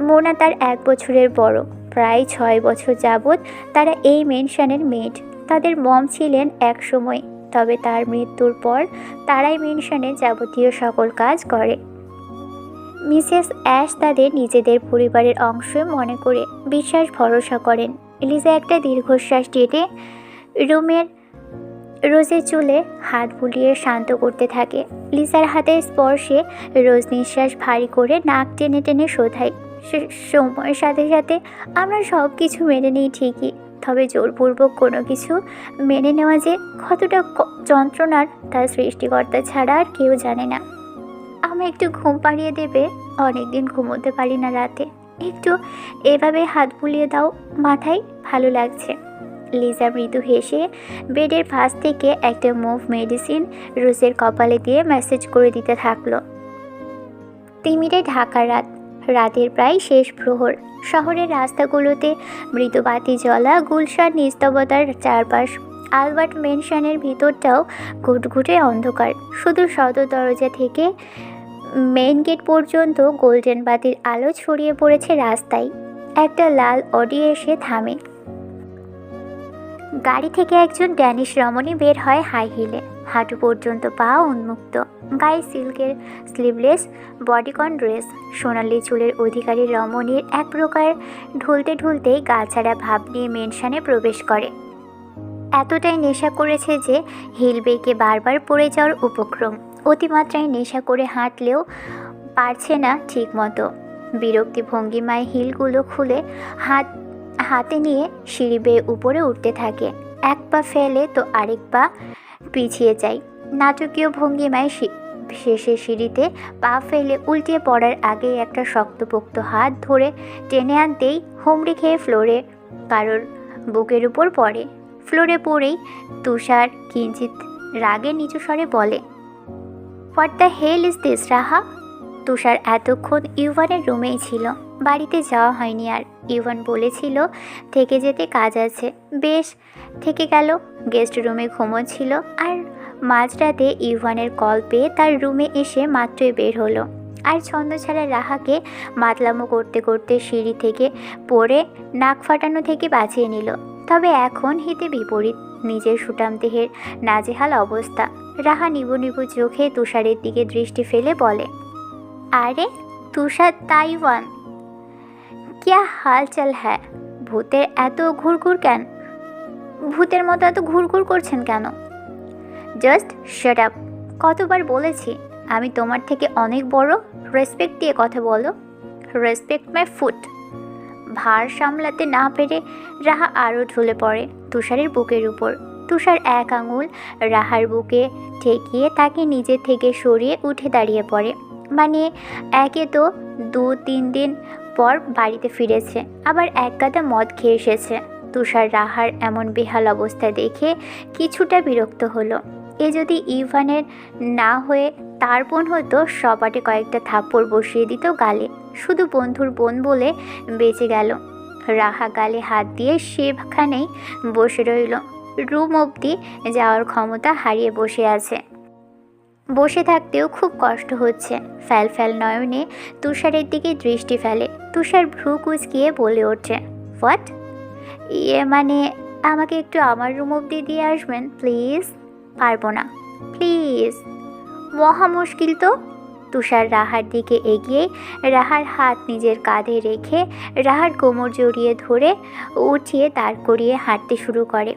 মোনা তার 1 বছরের বড়। প্রায় 6 বছর যাবৎ তারা এই মেনশনের মেড। তাদের মম ছিলেন এক সময়, তবে তার মৃত্যুর পর তারাই মেনশনে যাবতীয় সকল কাজ করে। মিসেস অ্যাশ তাদের নিজেদের পরিবারের অংশ মনে করে বিশ্বাস ভরসা করেন। লিজা একটা দীর্ঘশ্বাস টেনে রোজের চুলে হাত বুলিয়ে শান্ত করতে থাকে। লিসার হাতের স্পর্শে রোজ নিঃশ্বাস ভারী করে নাক টেনে টেনে শোধায়। সময়ের সাথে সাথে আমরা সব কিছু মেনে নিই ঠিকই, তবে জোরপূর্বক কোনো কিছু মেনে নেওয়া যে কতটা যন্ত্রণার তা সৃষ্টিকর্তা ছাড়া আর কেউ জানে না। আমি একটু ঘুম পাড়িয়ে দেবে? অনেকদিন ঘুমোতে পারি না রাতে, একটু এভাবে হাত বুলিয়ে দাও মাথায়, ভালো লাগছে। লিজা মৃদু হেসে বেডের পাশ থেকে একটা মুভ মেডিসিন রোজের কপালে দিয়ে মেসেজ করে দিতে থাকলো। তিমিরে ঢাকার রাত, রাতের প্রায় শেষ প্রহর। শহরের রাস্তাগুলোতে মৃদু বাতি জ্বলা, গুলশান নিস্তবতার চারপাশ। আলবার্ট মেনশনের ভিতরটাও ঘুটঘুটে অন্ধকার। শুধু সদর দরজা থেকে মেইন গেট পর্যন্ত গোল্ডেন বাতির আলো ছড়িয়ে পড়েছে রাস্তায়। একটা লাল অডি এসে থামে। গাড়ি থেকে একজন ড্যানিশ রমণী বের হয় হাই হিলে, হাঁটু পর্যন্ত পা উন্মুক্ত, গায়ে সিল্কের স্লিভলেস বডিকন ড্রেস। সোনালি চুলের অধিকারী রমণীর এক প্রকার ঢুলতে ঢুলতেই গা ছাড়া ভাব নিয়ে মেনশনে প্রবেশ করে। এতটাই নেশা করেছে যে হিল বেঁকে বারবার পড়ে যাওয়ার উপক্রম। অতিমাত্রায় নেশা করে হাঁটলেও পারছে না ঠিক মতো। বিরক্তি ভঙ্গিমায় হিলগুলো খুলে হাতে নিয়ে সিঁড়ি বেয়ে উপরে উঠতে থাকে। এক পা ফেলে তো আরেক পা পিছিয়ে যায়। নাটকীয় ভঙ্গিমায় শেষে সিঁড়িতে পা ফেলে উল্টে পড়ার আগে একটা শক্তপোক্ত হাত ধরে টেনে আনতেই হুমড়ি খেয়ে ফ্লোরে কারোর বুকের উপর পড়ে। ফ্লোরে পড়েই তুষার কিঞ্চিত রাগে নিচু স্বরে বলে, what the hell is this Raha? Tushar এতক্ষণ ইউভানের রুমেই ছিল, বাড়িতে যাওয়া হয়নি আর। ইউভান বলেছিল থেকে যেতে কাজ আছে, বেশ থেকে গেল। গেস্ট রুমে ঘুমোচ্ছিল আর মাঝরাতে ইউভানের কল পেয়ে তার রুমে এসে মাত্রই বের হলো। আর ছন্দ ছাড়া রাহাকে মাতলামো করতে করতে সিঁড়ি থেকে পড়ে নাক ফাটানো থেকে বাঁচিয়ে নিল। তবে এখন হিতে বিপরীত, নিজের সুটাম দেহের নাজেহাল অবস্থা। রাহা নিবু নিবু চোখে তুষারের দিকে দৃষ্টি ফেলে বলে, আরে তুষার তাইওয়ান, क्या हाल चाल है? ভূতের এত ঘুরঘুর কেন? ভূতের মতো এত ঘুরঘুর করছেন কেন? Just shut up. কতবার বলেছি আমি তোমার থেকে অনেক বড়, রেসপেক্ট দিয়ে কথা বলো। Respect my foot. ভার সামলাতে না পেরে রাহা আরও ঢলে পড়ে তুষারের বুকের উপর। তুষার এক আঙুল রাহার বুকে ঠেকিয়ে তাকে নিজের থেকে সরিয়ে উঠে দাঁড়িয়ে পড়ে। মানে একে তো 2-3 দিন পর বাড়িতে ফিরেছে, আবার এক গাদা মদ খেয়ে এসেছে। তুষার রাহার এমন বেহাল অবস্থা দেখে কিছুটা বিরক্ত হলো। এ যদি ইভানের না হয়ে তার বোন হতো, সপাটে কয়েকটা থাপ্পড় বসিয়ে দিত গালে। শুধু বন্ধুর বোন বলে বেঁচে গেল। রাহা গালে হাত দিয়ে সেখানেই বসে রইল। রুম অবধি যাওয়ার ক্ষমতা হারিয়ে বসে আছে। বসে থাকতেও খুব কষ্ট হচ্ছে। ফ্যাল ফ্যাল নয়নে তুষারের দিকে দৃষ্টি ফেলে। তুষার ভ্রু কুঁচকিয়ে বলে ওঠে, হোয়াট? মানে আমাকে একটু আমার রুম অবধি দিয়ে আসবেন প্লিজ? পারবো না প্লিজ, মহা মুশকিল তো। তুষার রাহার দিকে এগিয়ে রাহার হাত নিজের কাঁধে রেখে রাহার কোমর জড়িয়ে ধরে উঠিয়ে দাঁড় করিয়ে হাঁটতে শুরু করে।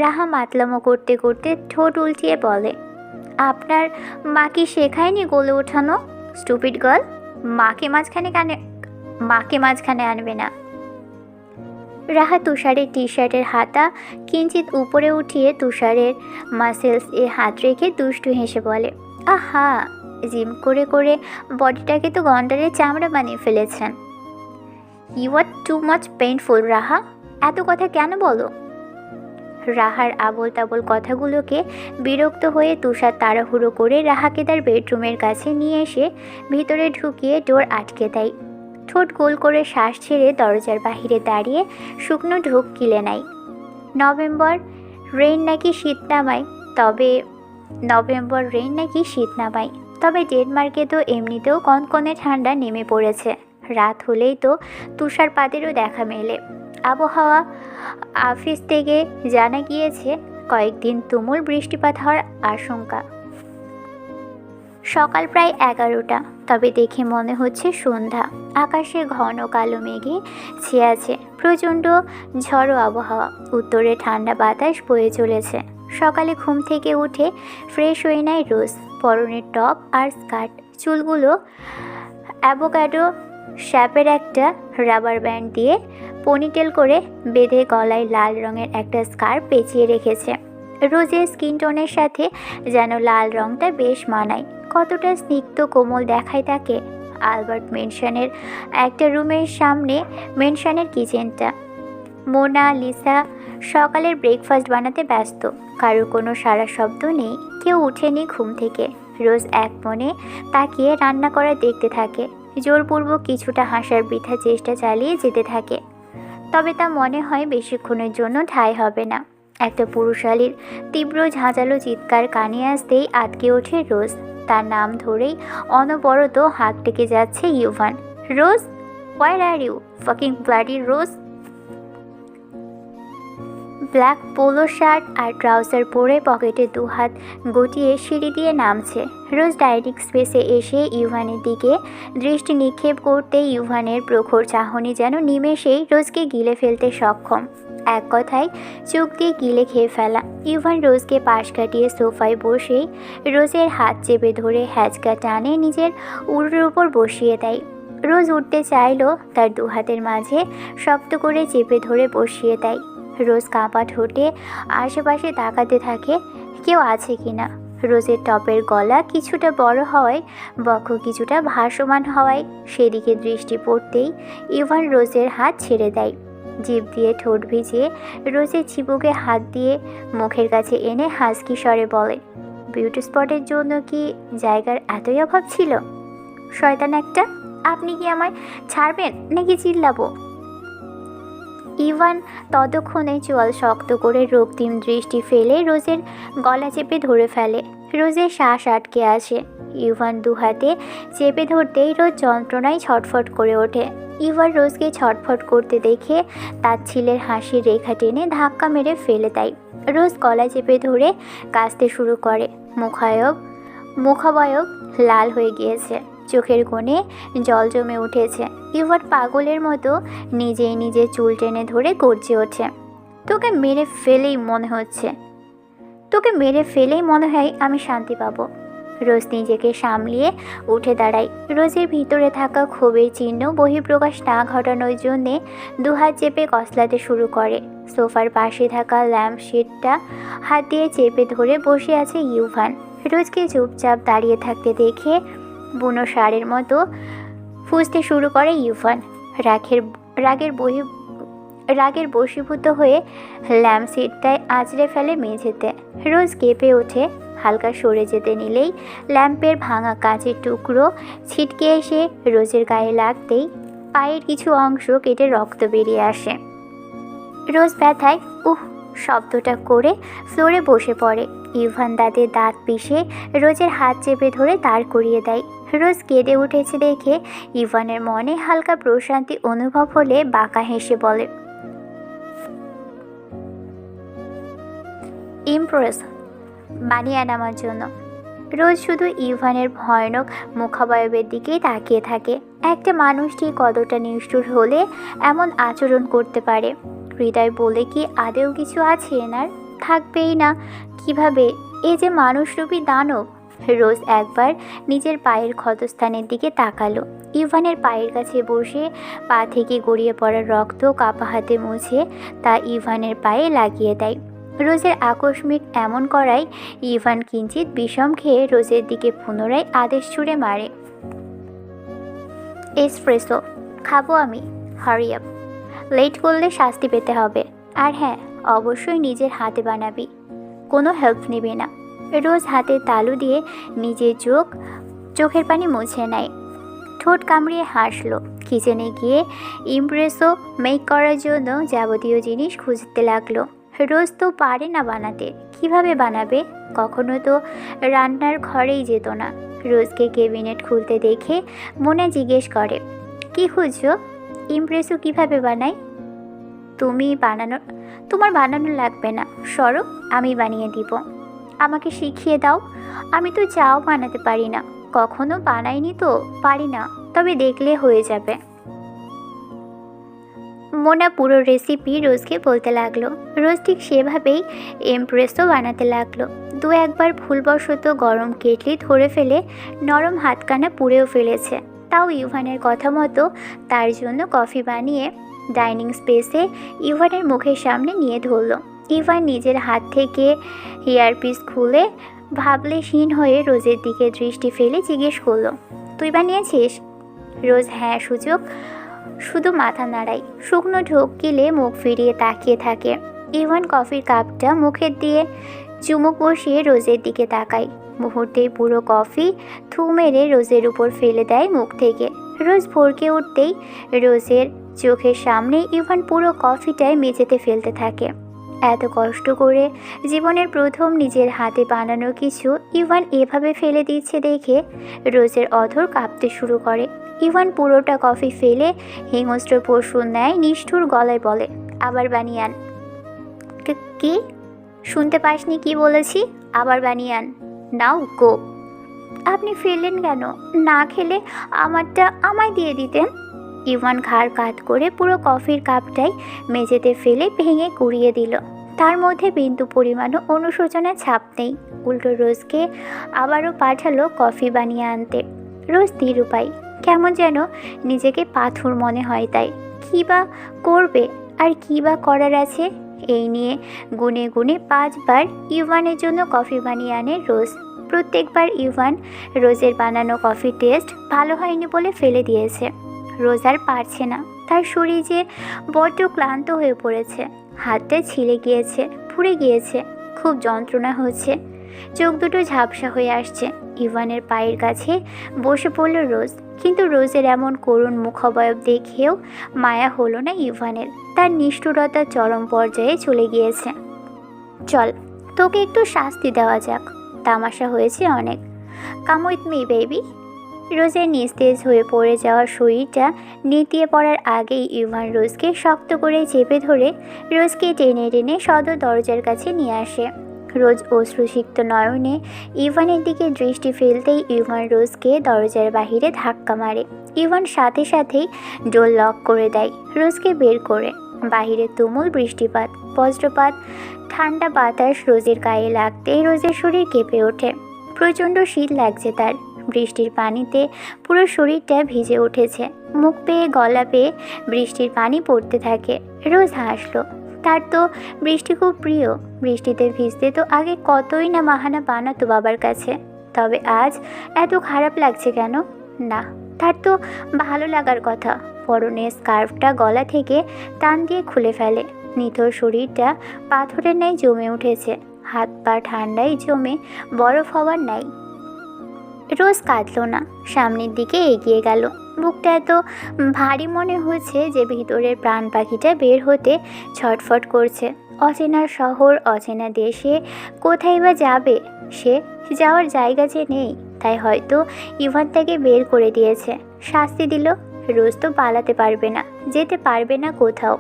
রাহা মাতলামো করতে করতে ঠোঁট উল্টিয়ে বলে, আপনার মা কি শেখায়নি গলে ওঠানো? স্টুপিড গার্ল, মাকে মাঝখানে আনবে না। রাহা তুষারের টি শার্টের হাতা কিঞ্চিত উপরে উঠিয়ে তুষারের মাসেলস এ হাত রেখে দুষ্টু হেসে বলে, আহা, জিম করে করে বডিটাকে তো গন্ডারের চামড়া বানিয়ে ফেলেছেন। You are too much painful Raha, এত কথা কেন বলো? রাহার আবোল তাবোল কথাগুলোকে বিরক্ত হয়ে তুষার তাড়াহুড়ো করে রাহাকে তার বেডরুমের কাছে নিয়ে এসে ভিতরে ঢুকিয়ে ডোর আটকে দেয়। ঠোঁট গোল করে শ্বাস ছেড়ে দরজার বাহিরে দাঁড়িয়ে শুকনো ঢোক গিলে নেয়। নভেম্বর রেইন নাকি শীত নামায়, তবে ডেনমার্কে তো এমনিতেও কনকনে ঠান্ডা নেমে পড়েছে। রাত হলেই তো তুষারপাতেরও দেখা মেলে। আবহাওয়া অফিস থেকে জানা গিয়েছে কয়েকদিন তুমুল বৃষ্টিপাত হওয়ার আশঙ্কা। সকাল প্রায় 11টা, তবে দেখে মনে হচ্ছে সন্ধ্যা। আকাশে ঘন কালো মেঘে ছেয়ে আছে। প্রচণ্ড ঝড়ো আবহাওয়া। উত্তরে ঠান্ডা বাতাস বয়ে চলেছে। সকালে ঘুম থেকে উঠে ফ্রেশ হয়ে নেয় রোজ। পরনের টপ আর স্কার্ট, চুলগুলো অ্যাভোকাডো শ্যাপের একটা রাবার ব্যান্ড দিয়ে পনিটেল করে বেঁধে গলায় লাল রঙের একটা স্কার্ফ পেঁচিয়ে রেখেছে। রোজের স্কিন টোনের সাথে যেন লাল রঙটা বেশ মানায়। কতটা স্নিগ্ধ কোমল দেখায় তাকে। আলবার্ট মেনশনের একটা রুমের সামনে মেনশনের কিচেনটা। মোনা লিসা সকালের ব্রেকফাস্ট বানাতে ব্যস্ত। কারো কোনো সারা শব্দ নেই, কেউ ওঠেনি ঘুম থেকে। রোজ এক মনে তাকিয়ে রান্না করা দেখতে থাকে। জোরপূর্বক কিছুটা হাসার বৃথা চেষ্টা চালিয়ে যেতে থাকে, তবে তা মনে হয় বেশিক্ষণের জন্য ঠাঁই হবে না। একটা পুরুষালীর তীব্র ঝাঁঝালো চিৎকার কানে আসতেই আটকে ওঠে রোজ। তার নাম ধরেই অনবরত হাঁক ডেকে যাচ্ছে Yuvan. Rose, where are you, fucking bloody Rose. Black polo shirt আর ট্রাউজার পরে পকেটে দুহাত গটিয়ে সিঁড়ি দিয়ে নামছে। রোজ ডাইনিং স্পেসে এসে ইউভানের দিকে দৃষ্টি নিক্ষেপ করতে ইউভানের প্রখর চাহনি যেন নিমেষেই রোজকে গিলে ফেলতে সক্ষম। এক কথায় চোখ দিয়ে গিলে খেয়ে ফেলা। ইউভান রোজকে পাশ কাটিয়ে সোফায় বসেই রোজের হাত চেপে ধরে হ্যাচকা টানে নিজের উড়োর উপর বসিয়ে দেয়। রোজ উঠতে চাইল, তার দু হাতের মাঝে শক্ত করে চেপে ধরে বসিয়ে দেয়। রোজ কাঁপা ঠোঁটে আশেপাশে তাকাতে থাকে কেউ আছে কিনা। রোজের টপের গলা কিছুটা বড় হওয়ায়, বক্ষ কিছুটা ভাসমান হওয়ায় সেদিকে দৃষ্টি পড়তেই ইভান রোজের হাত ছেড়ে দেয়। জিভ দিয়ে ঠোঁট ভিজিয়ে রোজের চিবুকে হাত দিয়ে মুখের কাছে এনে হাসকি স্বরে বলে, বিউটি স্পটের জন্য কি জায়গার এতই অভাব ছিল? শয়তান একটা, আপনি কি আমায় ছাড়বেন নাকি চিল্লাবো? ইভান ততক্ষণে চোয়াল শক্ত করে রক্তিম দৃষ্টি ফেলে রোজের গলা চেপে ধরে ফেলে। রোজের শ্বাস আটকে আসে। ইভান দু হাতে চেপে ধরতেই রোজ যন্ত্রণায় ছটফট করে ওঠে। ইভান রোজকে ছটফট করতে দেখে তাচ্ছিলের হাসির রেখা টেনে ধাক্কা মেরে ফেলে দেয়। রোজ গলা চেপে ধরে কাঁচতে শুরু করে। মুখাবয়ব লাল হয়ে গিয়েছে, চোখের কোণে জল জমে উঠেছে। ইভান পাগলের মতো নিজেই নিজে চুল টেনে ধরে গর্জে ওঠে, তোকে মেরে ফেলেই মনে হয় আমি শান্তি পাবো। রোজ নিজেকে সামলিয়ে উঠে দাঁড়ায়। রোজের ভিতরে থাকা ক্ষোভের চিহ্ন বহিঃপ্রকাশ না ঘটানোর জন্যে দুহাত চেপে কসলাতে শুরু করে। সোফার পাশে থাকা ল্যাম্পশেডটা হাত দিয়ে চেপে ধরে বসে আছে ইউভান। রোজকে চুপচাপ দাঁড়িয়ে থাকতে দেখে বুনো ষাঁড়ের মতো ফুঁসতে শুরু করে ইউভান। রাগের বশীভূত হয়ে ল্যাম্পশেডটায় আঁচড়ে ফেলে মেঝেতে। রোজ কেঁপে ওঠে। হালকা সরে যেতে নিলেই ল্যাম্পের ভাঙা কাঁচের টুকরো ছিটকে এসে রোজের গায়ে লাগতেই পায়ের কিছু অংশ কেটে রক্ত বেরিয়ে আসে। রোজ ব্যথায় উহ শব্দটা করে ফ্লোরে বসে পড়ে। ইভান দাঁতে দাঁত পিষে রোজের হাত চেপে ধরে দাঁড় করিয়ে দেয়। রোজ কেঁদে উঠেছে দেখে ইভানের মনে হালকা প্রশান্তি অনুভব হলে বাঁকা হেসে বলে, ইমপ্রেস বানিয়ে আন আমার জন্য। রোজ শুধু ইভানের ভয়ানক মুখাবয়বের দিকেই তাকিয়ে থাকে। একটা মানুষটি কতটা নিষ্ঠুর হলে এমন আচরণ করতে পারে? হৃদয় বলে কি আদেও কিছু আছে এনার? থাকবেই না কিভাবে? এ যে মানুষরূপী দানব। রোজ একবার নিজের পায়ের ক্ষতস্থানের দিকে তাকালো। ইভানের পায়ের কাছে বসে পা থেকে গড়িয়ে পড়া রক্ত কাপা হাতে মুছে তা ইভানের পায়ে লাগিয়ে দেয়। রোজের আকস্মিক এমন করায় ইভান কিঞ্চিত বিষম খেয়ে রোজের দিকে পুনরায় আদেশ ছুড়ে মারে, এসপ্রেসো খাবো আমি, হারি আপ। লেট করলে শাস্তি পেতে হবে। আর হ্যাঁ, অবশ্যই নিজের হাতে বানাবি, কোনো হেল্প নেবে না। রোজ হাতে তালু দিয়ে নিজের চোখের পানি মুছে নেয়। ঠোঁট কামড়িয়ে হাসলো। কিচেনে গিয়ে ইমপ্রেসো মেক করার জন্য যাবতীয় জিনিস খুঁজতে লাগলো। রোজ তো পারে না বানাতে, কিভাবে বানাবে? কখনো তো রান্নার ঘরেই যেত না। রোজকে ক্যাবিনেট খুলতে দেখে মনে জিজ্ঞেস করে, কি খুঁজছো? ইমপ্রেসো কিভাবে বানাই? তোমার বানানো লাগবে না, সরো, আমি বানিয়ে দিব। আমাকে শিখিয়ে দাও। আমি তো চাও বানাতে পারি না, কখনো বানাইনি তো পারি না, তবে দেখলে হয়ে যাবে। মোনা পুরো রেসিপি রোজকে বলতে লাগলো। রোজ ঠিক সেভাবেই এমপ্রেসও বানাতে লাগলো। দু একবার ভুলবশত গরম কেটলি ধরে ফেলে নরম হাতখানা পুড়েও ফেলেছে। তাও ইভানের কথা মতো তার জন্য কফি বানিয়ে ডাইনিং স্পেসে ইভানের মুখের সামনে নিয়ে ধরল। ইভান নিজের হাত থেকে হেয়ারপিস খুলে ভাবলেশহীন হয়ে রোজের দিকে দৃষ্টি ফেলে জিজ্ঞেস করলো, তুই বানিয়েছিস? রোজ হ্যাঁ সূচক শুধু মাথা নাড়ায়, শুকনো ঢোক গিলে মুখ ফিরিয়ে তাকিয়ে থাকে। ইভান কফির কাপটা মুখের দিয়ে চুমুক বসিয়ে রোজের দিকে তাকায়। মুহূর্তেই পুরো কফি থু মেরে রোজের উপর ফেলে দেয় মুখ থেকে। রোজ ভরকে উঠতেই রোজের চোখের সামনে ইভান পুরো কফিটাই মেঝেতে ফেলতে থাকে। এত কষ্ট করে জীবনের প্রথম নিজের হাতে বানানো কিছু ইভান এভাবে ফেলে দিচ্ছে দেখে রোজের অধর কাঁপতে শুরু করে। ইভান পুরোটা কফি ফেলে হিংস্র পশুর ন্যায় নিষ্ঠুর গলায় বলে, আবার বানিয়ে আন। কি শুনতে পাসনি কি বলেছি? আবার বানিয়ে আন। নাও গো। আপনি ফেললেন কেন? না খেলে আমারটা আমায় দিয়ে দিতেন। ইভান ঘাড় কাত করে পুরো কফির কাপটাই মেঝেতে ফেলে ভেঙে কুড়িয়ে দিল। তার মধ্যে বিন্দু পরিমাণও অনুশোচনার ছাপ নেই। উল্টো রোজকে আবারও পাঠালো কফি বানিয়ে আনতে। রোজ নিরুপায়, কেমন যেন নিজেকে পাথর মনে হয়। তাই কী বা করবে আর কী বা করার আছে, এই নিয়ে গুনে গুনে 5 বার ইভানের জন্য কফি বানিয়ে আনে রোজ। প্রত্যেকবার ইভান রোজের বানানো কফি টেস্ট ভালো হয়নি বলে ফেলে দিয়েছে। রোজ আর পারছে না, তার শরীর যে বড্ড ক্লান্ত হয়ে পড়েছে। হাতটা ছিলে গিয়েছে, পুড়ে গিয়েছে, খুব যন্ত্রণা হচ্ছে। চোখ দুটো ঝাপসা হয়ে আসছে। ইভানের পায়ের কাছে বসে পড়ল রোজ, কিন্তু রোজের এমন করুণ মুখাবয়ব দেখেও মায়া হলো না ইভানের। তার নিষ্ঠুরতা চরম পর্যায়ে চলে গিয়েছে। চল তোকে একটু শাস্তি দেওয়া যাক, তামাশা হয়েছে অনেক। Come with me baby. রোজের নিস্তেজ হয়ে পড়ে যাওয়া শরীরটা নেতিয়ে পড়ার আগেই ইভান রোজকে শক্ত করে চেপে ধরে রোজকে টেনে টেনে সদর দরজার কাছে নিয়ে আসে। রোজ অশ্রুসিক্ত নয়নে ইভানের দিকে দৃষ্টি ফেলতেই ইভান রোজকে দরজার বাহিরে ধাক্কা মারে। ইভান সাথে সাথেই ডোর লক করে দেয় রোজকে বের করে। বাহিরে তুমুল বৃষ্টিপাত, বজ্রপাত, ঠান্ডা বাতাস রোজের গায়ে লাগতেই রোজের শরীর কেঁপে ওঠে। প্রচণ্ড শীত লাগছে তার। বৃষ্টির পানিতে পুরো শরীরটা ভিজে উঠেছে। মুখ পেয়ে গলা পেয়ে বৃষ্টির পানি পড়তে থাকে। রোজ হাসলো। তার তো বৃষ্টি খুব প্রিয়। বৃষ্টিতে ভিজতে তো আগে কতই না বাহানা বানাতো বাবার কাছে। তবে আজ এত খারাপ লাগছে কেন? না, তার তো ভালো লাগার কথা। পরনের স্কার্ফটা গলা থেকে টান দিয়ে খুলে ফেলে। নিথর শরীরটা পাথরের ন্যায় জমে উঠেছে, হাত পা ঠান্ডায় জমে বরফ হওয়ার ন্যায়। রোজ কাঁদল না, সামনের দিকে এগিয়ে গেল। বুকটা এত ভারী মনে হচ্ছে যে ভিতরের প্রাণ পাখিটা বের হতে ছটফট করছে। অচেনা শহর, অচেনা দেশে কোথায় বা যাবে সে? যাওয়ার জায়গা যে নেই, তাই হয়তো ইভান তাকে বের করে দিয়েছে, শাস্তি দিল। রোজ তো পালাতে পারবে না, যেতে পারবে না কোথাও।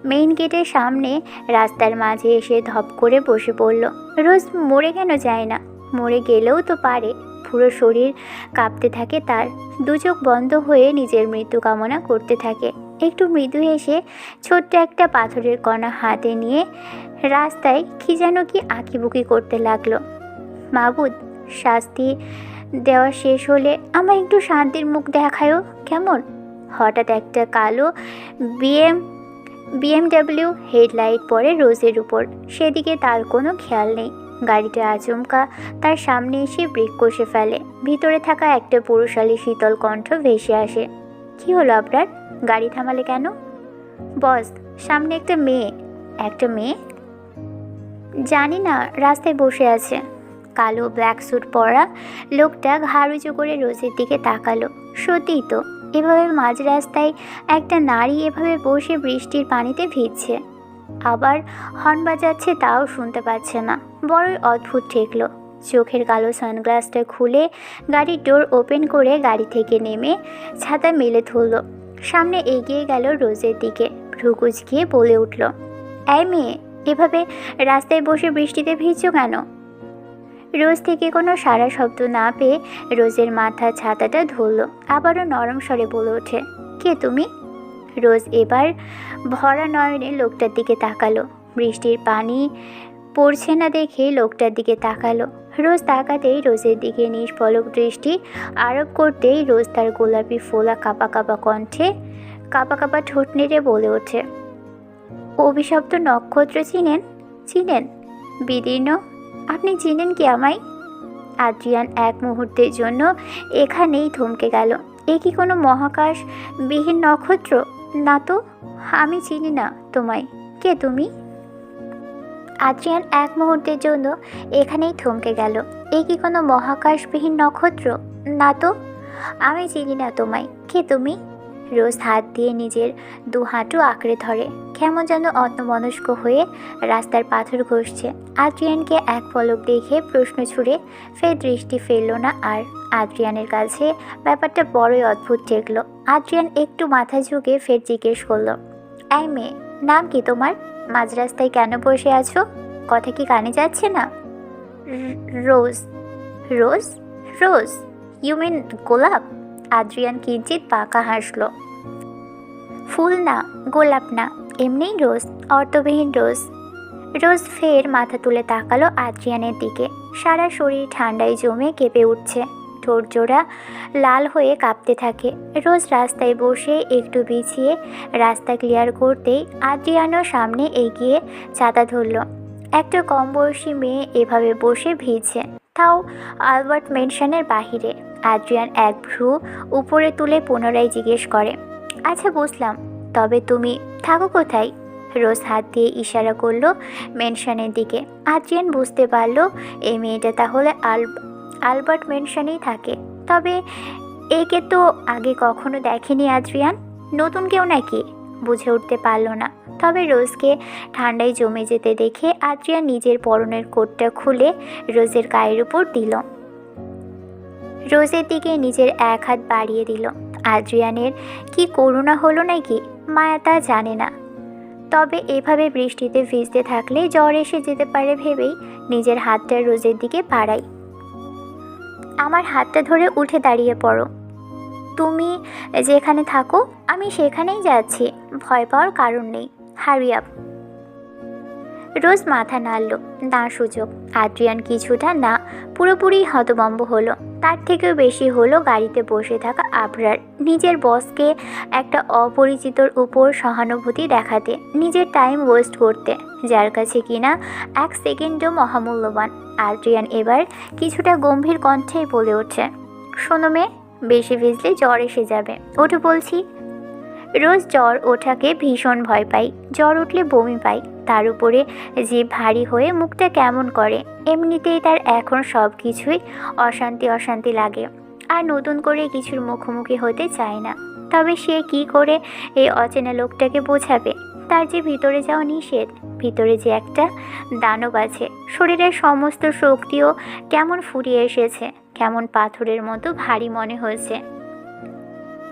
মেইন গেটের সামনে রাস্তার মাঝে এসে ধপ করে বসে পড়ল। রোজ মরে কেন যায় না? মরে গেলেও তো পারে। পুরো শরীর কাঁপতে থাকে তার। দু চোখ বন্ধ হয়ে নিজের মৃত্যু কামনা করতে থাকে। একটু মৃদু হেসে ছোট্ট একটা পাথরের কণা হাতে নিয়ে রাস্তায় কি যেন কি আঁকিবুকি করতে লাগলো। মাবুদ, শাস্তি দেওয়া শেষ হলে আমার একটু শান্তির মুখ দেখায়ও কেমন? হঠাৎ একটা কালো বিএমডাব্লিউ হেডলাইট পড়ে রোজের উপর। সেদিকে তার কোনো খেয়াল নেই। গাড়িটা আচমকা তার সামনে এসে ব্রেক কষে ফেলে। ভিতরে থাকা একটা পুরুষালী শীতল কণ্ঠ ভেসে আসে। কি হলো আপনার? গাড়ি থামালে কেন? বস, সামনে একটা মেয়ে। একটা মেয়ে? জানি না, রাস্তায় বসে আছে। কালো ব্ল্যাক স্যুট পরা লোকটা ঘাড় উঁচু করে রোজের দিকে তাকালো। সত্যিই তো, এভাবে মাঝ রাস্তায় একটা নারী এভাবে বসে বৃষ্টির পানিতে ভিজছে, আবার হর্ন বাজাচ্ছে, তাও শুনতে পাচ্ছে না। বড়ই অদ্ভুত ঠেকলো। চোখের কালো সানগ্লাসটা খুলে গাড়ির ডোর ওপেন করে গাড়ি থেকে নেমে ছাতা মেলে ধরল। সামনে এগিয়ে গেল রোজের দিকে। ভ্রু কুঁচকিয়ে বলে উঠল, এই মেয়ে, এভাবে রাস্তায় বসে বৃষ্টিতে ভিজছো কেন? রোজ থেকে কোনো সারা শব্দ না পেয়ে রোজের মাথার ছাতাটা ধরল। আবারও নরম স্বরে বলে ওঠে, কে তুমি? রোজ এবার ভরা নয়নে লোকটার দিকে তাকালো। বৃষ্টির পানি পড়ছে না দেখে লোকটার দিকে তাকালো। রোজ তাকাতেই রোজের দিকে নিষ্পলক দৃষ্টি আরোপ করতেই রোজ তার গোলাপি ফোলা কাঁপা কাঁপা কণ্ঠে কাঁপা কাঁপা ঠোঁট নেড়ে বলে ওঠে, অভিশপ্ত নক্ষত্র চিনেন? চিনেন বিদীর্ণ? আপনি চিনেন কি আমায়? আদ্রিয়ান এক মুহূর্তের জন্য এখানেই থমকে গেল। এ কি কোনো মহাকাশ বিহীন নক্ষত্র? না তো, আমি চিনি না তোমায়। কে তুমি? আদ্রিয়ান এক মুহূর্তের জন্য এখানেই থমকে গেল। এ কি কোনো মহাকাশবিহীন নক্ষত্র? না তো, আমি চিনি না তোমায়। কে তুমি? রোজ হাত দিয়ে নিজের দু হাঁটু আঁকড়ে ধরে, কেমন যেন অন্যমনস্ক হয়ে রাস্তার পাথর ঘষছে। আদ্রিয়ানকে এক পলক দেখে প্রশ্ন ছুড়ে ফের দৃষ্টি ফেলল না আর। আদ্রিয়ানের কাছে ব্যাপারটা বড়ই অদ্ভুত ঠেকল। আদ্রিয়ান একটু মাথা ঝুঁকে ফের জিজ্ঞেস করল, এই মেয়ে, নাম কি তোমার? মাঝ রাস্তায় কেন বসে আছো? কথা কি কানে যাচ্ছে না? রোজ। রোজ? রোজ ইউ মিন গোলাপ? আদ্রিয়ান কিঞ্চিত পাকা হাসল। ফুল না, গোলাপ না, এমনিই রোজ, অর্থবিহীন রোজ। রোজ ফের মাথা তুলে তাকালো আদ্রিয়ানের দিকে। সারা শরীর ঠান্ডায় জমে কেঁপে উঠছে, ঠোঁট জোড়া লাল হয়ে কাঁপতে থাকে। রোজ রাস্তায় বসে একটু বিছিয়ে রাস্তা ক্লিয়ার করতেই আদ্রিয়ানও সামনে এগিয়ে ছাতা ধরল। একটা কম বয়সী মেয়ে এভাবে বসে ভিজছে, তাও আলবার্ট মেনশনের বাহিরে। আদ্রিয়ান এক ভ্রু উপরে তুলে পুনরায় জিজ্ঞেস করে, আচ্ছা বুঝলাম, তবে তুমি থাকো কোথায়? রোজ হাত দিয়ে ইশারা করলো মেনশনের দিকে। আদ্রিয়ান বুঝতে পারল এই মেয়েটা তাহলে আলবার্ট মেনশনেই থাকে। তবে একে তো আগে কখনো দেখেনি আদ্রিয়ান, নতুন কেউ নাকি? বুঝে উঠতে পারল না। তবে রোজকে ঠান্ডায় জমে যেতে দেখে আদ্রিয়ান নিজের পরনের কোটটা খুলে রোজের গায়ের উপর দিল। রোজের দিকে নিজের এক হাত বাড়িয়ে দিল। আদ্রিয়ানের কি করুণা হলো নাকি মায়া তা জানে না। তবে এভাবে বৃষ্টিতে ভিজতে থাকলে জ্বর এসে যেতে পারে ভেবেই নিজের হাতটা রোজের দিকে বাড়াই। আমার হাতটা ধরে উঠে দাঁড়িয়ে পড়ো। তুমি যেখানে থাকো আমি সেখানেই যাচ্ছি, ভয় পাওয়ার কারণ নেই। Hurry up. রোজ মাথা নাড়ল, না সুযোগ। আদ্রিয়ান কিছুটা না পুরোপুরি হতভম্ব হলো। তার থেকেও বেশি হলো গাড়িতে বসে থাকা আবরার নিজের বসকে একটা অপরিচিতর উপর সহানুভূতি দেখাতে, নিজের টাইম ওয়েস্ট করতে, যার কাছে কিনা এক সেকেন্ডও মহামূল্যবান। আদ্রিয়ান এবার কিছুটা গম্ভীর কণ্ঠেই বলে ওঠে, শোনো মেয়ে, বেশি ভিজলে জ্বর এসে যাবে, ওঠো বলছি। রোজ জ্বর ওঠাকে ভীষণ ভয় পাই, জ্বর উঠলে বমি পাই, তার উপরে জিভ ভারী হয়ে মুখটা কেমন করে। এমনিতেই তার এখন সব কিছুই অশান্তি অশান্তি লাগে, আর নতুন করে কিছুর মুখোমুখি হতে চায় না। তবে সে কি করে এই অচেনা লোকটাকে বোঝাবে? তার যে ভিতরে যাওয়া নিষেধ, ভিতরে যে একটা দানব আছে। শরীরের সমস্ত শক্তিও কেমন ফুরিয়ে এসেছে, কেমন পাথরের মতো ভারী মনে হয়েছে।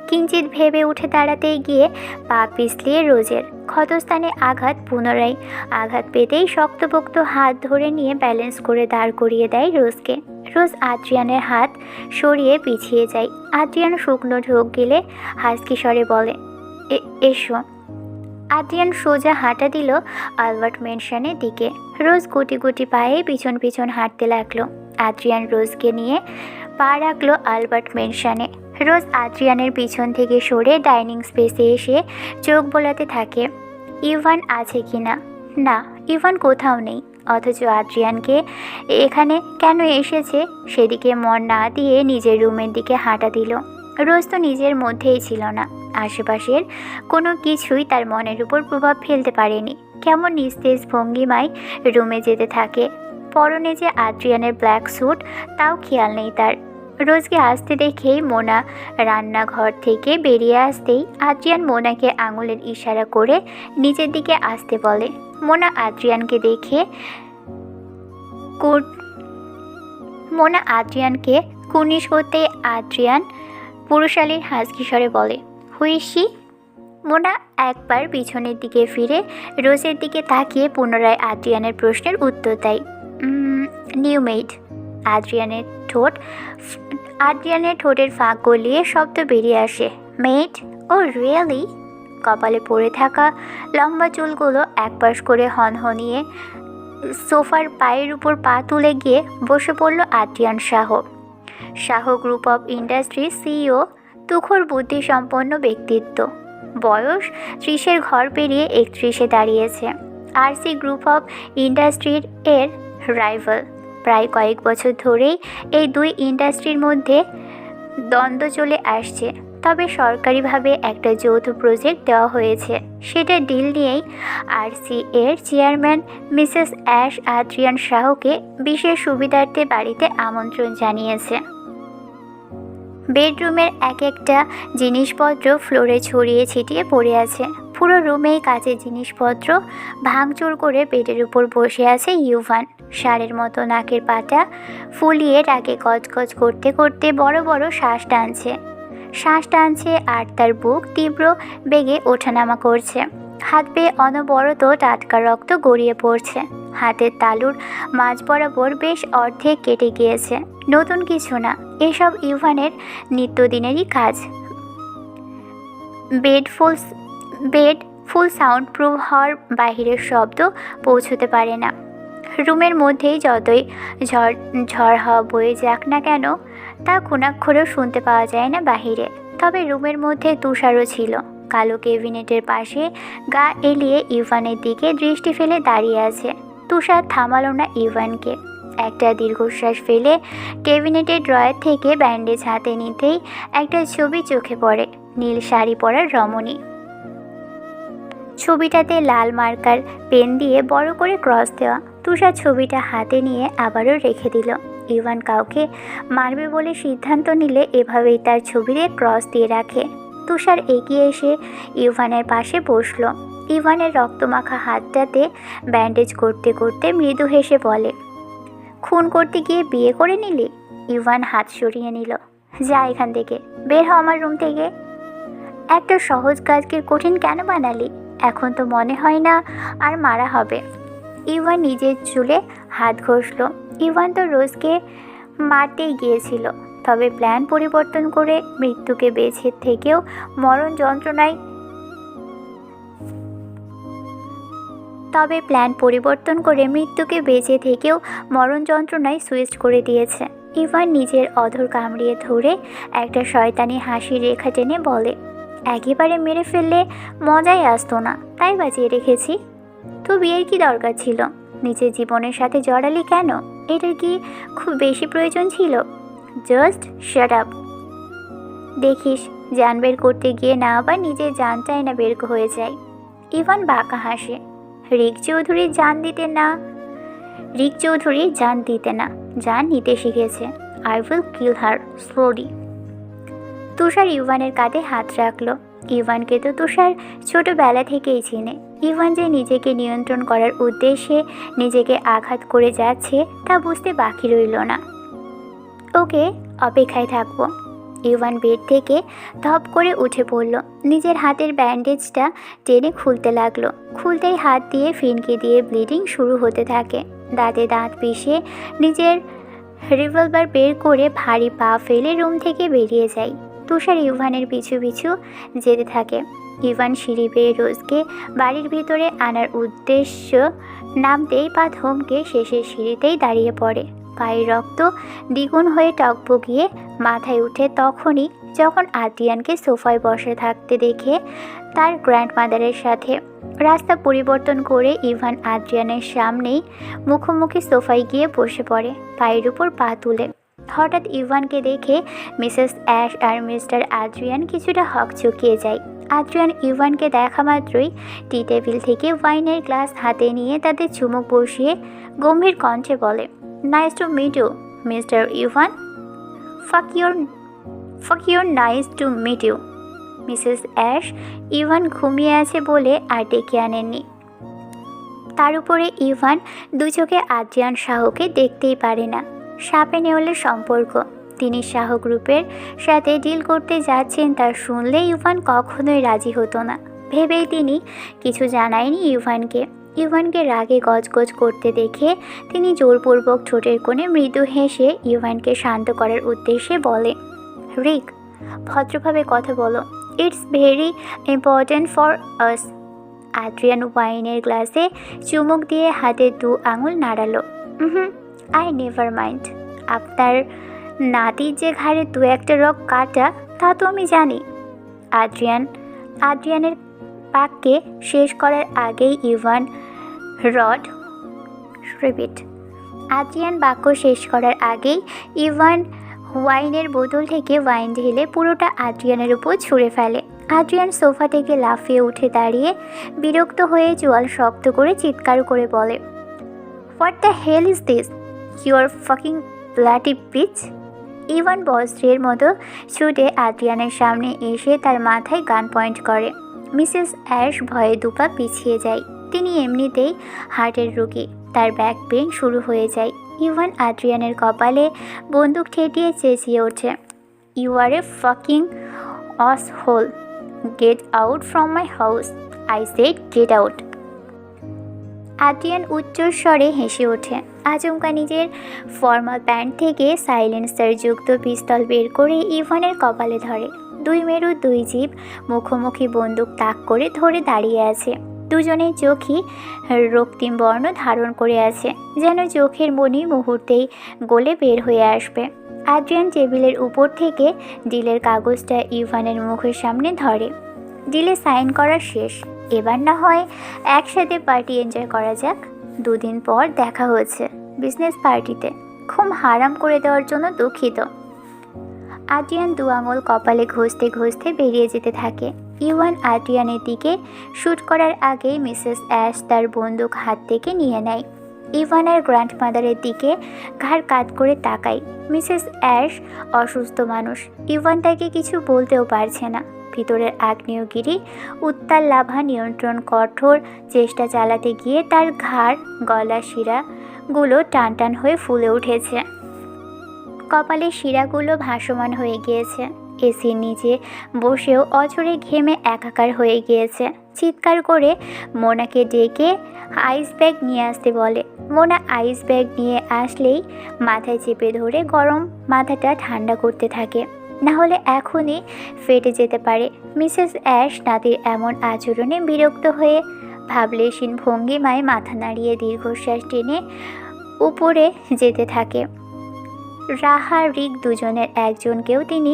কিঞ্চিত ভেবে উঠে দাঁড়াতেই গিয়ে পা পিছলিয়ে রোজের ক্ষতস্থানে আঘাত, পুনরায় আঘাত পেতেই শক্তপোক্ত হাত ধরে নিয়ে ব্যালেন্স করে দাঁড় করিয়ে দেয় রোজকে। রোজ আদ্রিয়ানের হাত সরিয়ে পিছিয়ে যায়। আদ্রিয়ান শুকনো ঢোক গেলে হাসকি স্বরে বলে, এসো। আদ্রিয়ান সোজা হাঁটা দিল আলবার্ট মেনশনের দিকে। রোজ গুটি গুটি পায়ে পিছন পিছন হাঁটতে লাগলো। আদ্রিয়ান রোজকে নিয়ে পা রাখলো আলবার্ট মেনশনে। রোজ আদ্রিয়ানের পিছন থেকে সরে ডাইনিং স্পেসে এসে চোখ বোলাতে থাকে, ইভান আছে কি না। না, ইভান কোথাও নেই। অথচ আদ্রিয়ানকে এখানে কেন এসেছে সেদিকে মন না দিয়ে নিজের রুমের দিকে হাঁটা দিল। রোজ তো নিজের মধ্যেই ছিল না, আশেপাশের কোনো কিছুই তার মনের উপর প্রভাব ফেলতে পারেনি। কেমন নিস্তেজ ভঙ্গিমায় রুমে যেতে থাকে। পরনে যে আদ্রিয়ানের ব্ল্যাক স্যুট, তাও খেয়াল নেই তার। রোজকে আসতে দেখেই মোনা রান্নাঘর থেকে বেরিয়ে আসতেই আদ্রিয়ান মোনাকে আঙুলের ইশারা করে নিজের দিকে আসতে বলে। মোনা আদ্রিয়ানকে দেখে কুর্নিশ করতে আদ্রিয়ান পুরুষালীর হাসকি স্বরে বলে, হুইসি। মোনা একবার পিছনের দিকে ফিরে রোজের দিকে তাকিয়ে পুনরায় আদ্রিয়ানের প্রশ্নের উত্তর দেয়, নিউ মেড। আদ্রিয়ানের ঠোঁটের ফাঁক গলিয়ে শব্দ বেরিয়ে আসে, মেড? ও রিয়েলি? কপালে পড়ে থাকা লম্বা চুলগুলো একপাশ করে হনহনিয়ে সোফার পায়ের উপর পা তুলে গিয়ে বসে পড়ল Adrian Shah. Shah group of ইন্ডাস্ট্রির সিইও, তুখোর বুদ্ধিসম্পন্ন ব্যক্তিত্ব। বয়স 30-এর ঘর পেরিয়ে 31-এ দাঁড়িয়েছে। আরসি গ্রুপ অফ ইন্ডাস্ট্রির এর রাইভাল। প্রায় কয়েক বছর ধরেই এই দুই ইন্ডাস্ট্রির মধ্যে দ্বন্দ্ব চলে আসছে। তবে সরকারিভাবে একটা যৌথ প্রজেক্ট দেওয়া হয়েছে। সেটা ডিল নিয়েই আরসি এর চেয়ারম্যান মিসেস অ্যাশ আদ্রিয়ান শাহকে বিশেষ সুবিধার্থে বাড়িতে আমন্ত্রণ জানিয়েছে। বেডরুমের এক একটা জিনিসপত্র ফ্লোরে ছড়িয়ে ছিটিয়ে পড়ে আছে। পুরো রুমেই কাচের জিনিসপত্র ভাঙচুর করে বেডের উপর বসে আছে ইউভান। ষাঁড়ের মতো নাকের পাটা ফুলিয়ে রাগে গজগজ করতে করতে বড় বড় শ্বাস টানছে আর তার বুক তীব্র বেগে ওঠানামা করছে। হাত পেয়ে অনবরত টাটকা রক্ত গড়িয়ে পড়ছে। হাতের তালুর মাঝ বরাবর বেশ অর্ধেক কেটে গিয়েছে। নতুন কিছু না, এসব ইউভানের নিত্যদিনেরই কাজ। বেড ফুল সাউন্ড প্রুফ হওয়ার বাহিরের শব্দ পৌঁছতে পারে না। রুমের মধ্যেই যতই ঝড় হাওয়া বয়ে যাক না কেন, তা খুনাক্ষরেও শুনতে পাওয়া যায় না বাহিরে। তবে রুমের মধ্যে তুষারও ছিল। কালো ক্যাবিনেটের পাশে গা এলিয়ে ইভানের দিকে দৃষ্টি ফেলে দাঁড়িয়ে আছে। তুষার থামালো না ইভানকে। একটা দীর্ঘশ্বাস ফেলে ক্যাবিনেটের ড্রয়ার থেকে ব্যান্ডেজ হাতে নিতেই একটা ছবি চোখে পড়ে। নীল শাড়ি পরার রমণী। ছবিটাতে লাল মার্কার পেন দিয়ে বড় করে ক্রস দেওয়া। তুষার ছবিটা হাতে নিয়ে আবারও রেখে দিল। ইভান কাউকে মারবে বলে সিদ্ধান্ত নিলে এভাবেই তার ছবিতে ক্রস দিয়ে রাখে। তুষার এগিয়ে এসে ইভানের পাশে বসলো। ইভানের রক্তমাখা হাতটাতে ব্যান্ডেজ করতে করতে মৃদু হেসে বলে, খুন করতে গিয়ে বিয়ে করে নিলি? ইভান হাত সরিয়ে নিল। যা এখান থেকে, বের হ আমার রুম থেকে। একটা সহজ কাজকে কঠিন কেন বানালি? এখন তো মনে হয় না আর মারা হবে। ইভান নিজের চুলে হাত ঘষল। ইভান তো রোজকে মারতেই গিয়েছিল, তবে প্ল্যান পরিবর্তন করে মৃত্যুকে বেঁচে থেকেও মরণ যন্ত্রণায় সুইচ করে দিয়েছে। ইভান নিজের অধর কামড়িয়ে ধরে একটা শয়তানি হাসির রেখা টেনে বলে, একেবারে মেরে ফেললে মজাই আসতো না, তাই বাঁচিয়ে রেখেছি। তো বিয়ের কি দরকার ছিল? নিজের জীবনের সাথে জড়ালি কেন? এটার কি খুব বেশি প্রয়োজন ছিল? Just shut up. দেখিস জান বের করতে গিয়ে না আবার নিজের জানটাই না বের হয়ে যায়। ইভান বাঁকা হাসে। রিক চৌধুরী জান দিতে না, জান নিতে শিখেছে। I will kill her slowly. Tushar ইভানের কাঁধে হাত রাখলো। ইভানকে তো তুষার ছোটবেলা থেকেই চিনে। ইভান যে নিজেকে নিয়ন্ত্রণ করার উদ্দেশ্যে নিজেকে আঘাত করে যাচ্ছে তা বুঝতে বাকি রইল না। ওকে, অপেক্ষায় থাকবো। ইভান বেড থেকে ধপ করে উঠে পড়ল। নিজের হাতের ব্যান্ডেজটা টেনে খুলতে লাগলো। খুলতেই হাত দিয়ে ফিনকে দিয়ে ব্লিডিং শুরু হতে থাকে। দাঁতে দাঁত পিষে নিজের রিভলভার বের করে ভারী পা ফেলে রুম থেকে বেরিয়ে যায়। তুষার ইভানের পিছু পিছু যেতে থাকে। ইভান সিঁড়ি বেয়ে রোজকে বাড়ির ভিতরে আনার উদ্দেশ্য নামতেই পা থমকে শেষের সিঁড়িতেই দাঁড়িয়ে পড়ে। পায়ের রক্ত দ্বিগুণ হয়ে টকবগিয়ে মাথায় উঠে তখনই যখন আদ্রিয়ানকে সোফায় বসে থাকতে দেখে তার গ্র্যান্ডমাদারের সাথে। রাস্তা পরিবর্তন করে ইভান আদ্রিয়ানের সামনেই মুখোমুখি সোফায় গিয়ে বসে পড়ে, পায়ের উপর পা তুলে। হঠাৎ ইভানকে দেখে মিসেস অ্যাশ আর মিস্টার আদ্রিয়ান কিছুটা হকচকিয়ে যায়। আদ্রিয়ান ইভানকে দেখা মাত্রই টি টেবিল থেকে ওয়াইনের গ্লাস হাতে নিয়ে তাদের চুমুক বসিয়ে গম্ভীর কণ্ঠে বলে, nice to meet you mister Ivan. Fuck your nice to meet you. Mrs Ash Ivan ঘুমিয়ে আছে বলে আর ডেকে আনেননি। তার উপরে ইভান দু চোখে আদ্রিয়ান শাহকে দেখতেই পারে না। সাপে নেউলের সম্পর্ক। তিনি শাহ গ্রুপের সাথে ডিল করতে যাচ্ছেন তা শুনলে ইভান কখনোই রাজি হতো না ভেবেই তিনি কিছু জানায়নি ইভানকে রাগে গজগজ করতে দেখে তিনি জোরপূর্বক ঠোঁটের কোণে মৃদু হেসে ইভানকে শান্ত করার উদ্দেশ্যে বলে, রিক, ভদ্রভাবে কথা বলো। It's very important for us. Adrian ওয়াইনের গ্লাসে চুমুক দিয়ে হাতে 2 আঙুল নাড়ালো। I never mind. আপনার নাতির যে ঘাড়ে 2-1টা রক কাটা তা তো আমি জানি। আদ্রিয়ানের বাক্যে শেষ করার আগেই আদ্রিয়ান বাক্য শেষ করার আগেই ইভান ওয়াইনের বোতল থেকে ওয়াইন ঢেলে পুরোটা আদ্রিয়ানের উপর ছুঁড়ে ফেলে। আদ্রিয়ান সোফা থেকে লাফিয়ে উঠে দাঁড়িয়ে বিরক্ত হয়ে চোয়াল শক্ত করে চিৎকার করে বলে, what the hell is this? Your fucking bloody bitch. Ivan বজ্রের মতো ছুটে আদ্রিয়ানের সামনে এসে তার মাথায় গান পয়েন্ট করে। মিসেস অ্যাশ ভয়ে দুপা পিছিয়ে যায়। তিনি এমনিতেই হার্টের রোগী, তার ব্যাক পেন শুরু হয়ে যায়। ইভান আদ্রিয়ানের কপালে বন্দুক ঠেকিয়ে চেঁচিয়ে ওঠে, you are a fucking asshole, get out from my house, I said get out. Adrian উচ্চস্বরে হেসে ওঠে। আচমকা নিজের ফর্মাল প্যান্ট থেকে সাইলেন্সার যুক্ত পিস্তল বের করে ইভানের কপালে ধরে। 2 মেরু 2 জীব মুখোমুখি বন্দুক তাক করে ধরে দাঁড়িয়ে আছে। দুজনের চোখই রক্তিম বর্ণ ধারণ করে আছে, যেন চোখের মণি মুহূর্তেই গলে বের হয়ে আসবে। আদ্রিয়ান টেবিলের উপর থেকে ডিলের কাগজটা ইভানের মুখের সামনে ধরে। ডিলে সাইন করা শেষ। এবার না হয় একসাথে পার্টি এনজয় করা যাক। 2 দিন পর দেখা হচ্ছে বিজনেস পার্টিতে। খুব হারাম করে দেওয়ার জন্য দুঃখিত। আদ্রিয়ান 2 আঙুল কপালে ঘষতে ঘষতে বেরিয়ে যেতে থাকে। ইভান আদ্রিয়ানের দিকে শ্যুট করার আগেই মিসেস অ্যাশ তার বন্দুক হাত থেকে নিয়ে নেয়। ইভানের গ্র্যান্ডমাদারের দিকে ঘাড় কাত করে তাকায়। মিসেস অ্যাশ অসুস্থ মানুষ, ইভান তাকে কিছু বলতেও পারছে না। ভিতরের আগ্নেয়গিরি উত্তাল লাভা নিয়ন্ত্রণ কঠোর চেষ্টা চালাতে গিয়ে তার ঘাড় গলা শিরাগুলো টান টান হয়ে ফুলে উঠেছে। কপালের শিরাগুলো ভাসমান হয়ে গিয়েছে। এসির নিচে বসেও অঝরে ঘেমে একাকার হয়ে গিয়েছে। চিৎকার করে মোনাকে ডেকে আইস ব্যাগ নিয়ে আসতে বলে। মোনা আইস ব্যাগ নিয়ে আসলেই মাথায় চেপে ধরে গরম মাথাটা ঠান্ডা করতে থাকে, না হলে এখনই ফেটে যেতে পারে। মিসেস অ্যাশ নাতির এমন আচরণে বিরক্ত হয়ে ভাবলেশীন ভঙ্গিমায় মাথা নাড়িয়ে দীর্ঘশ্বাস টেনে উপরে যেতে থাকে। রাহা রিক দুজনের একজনকেও তিনি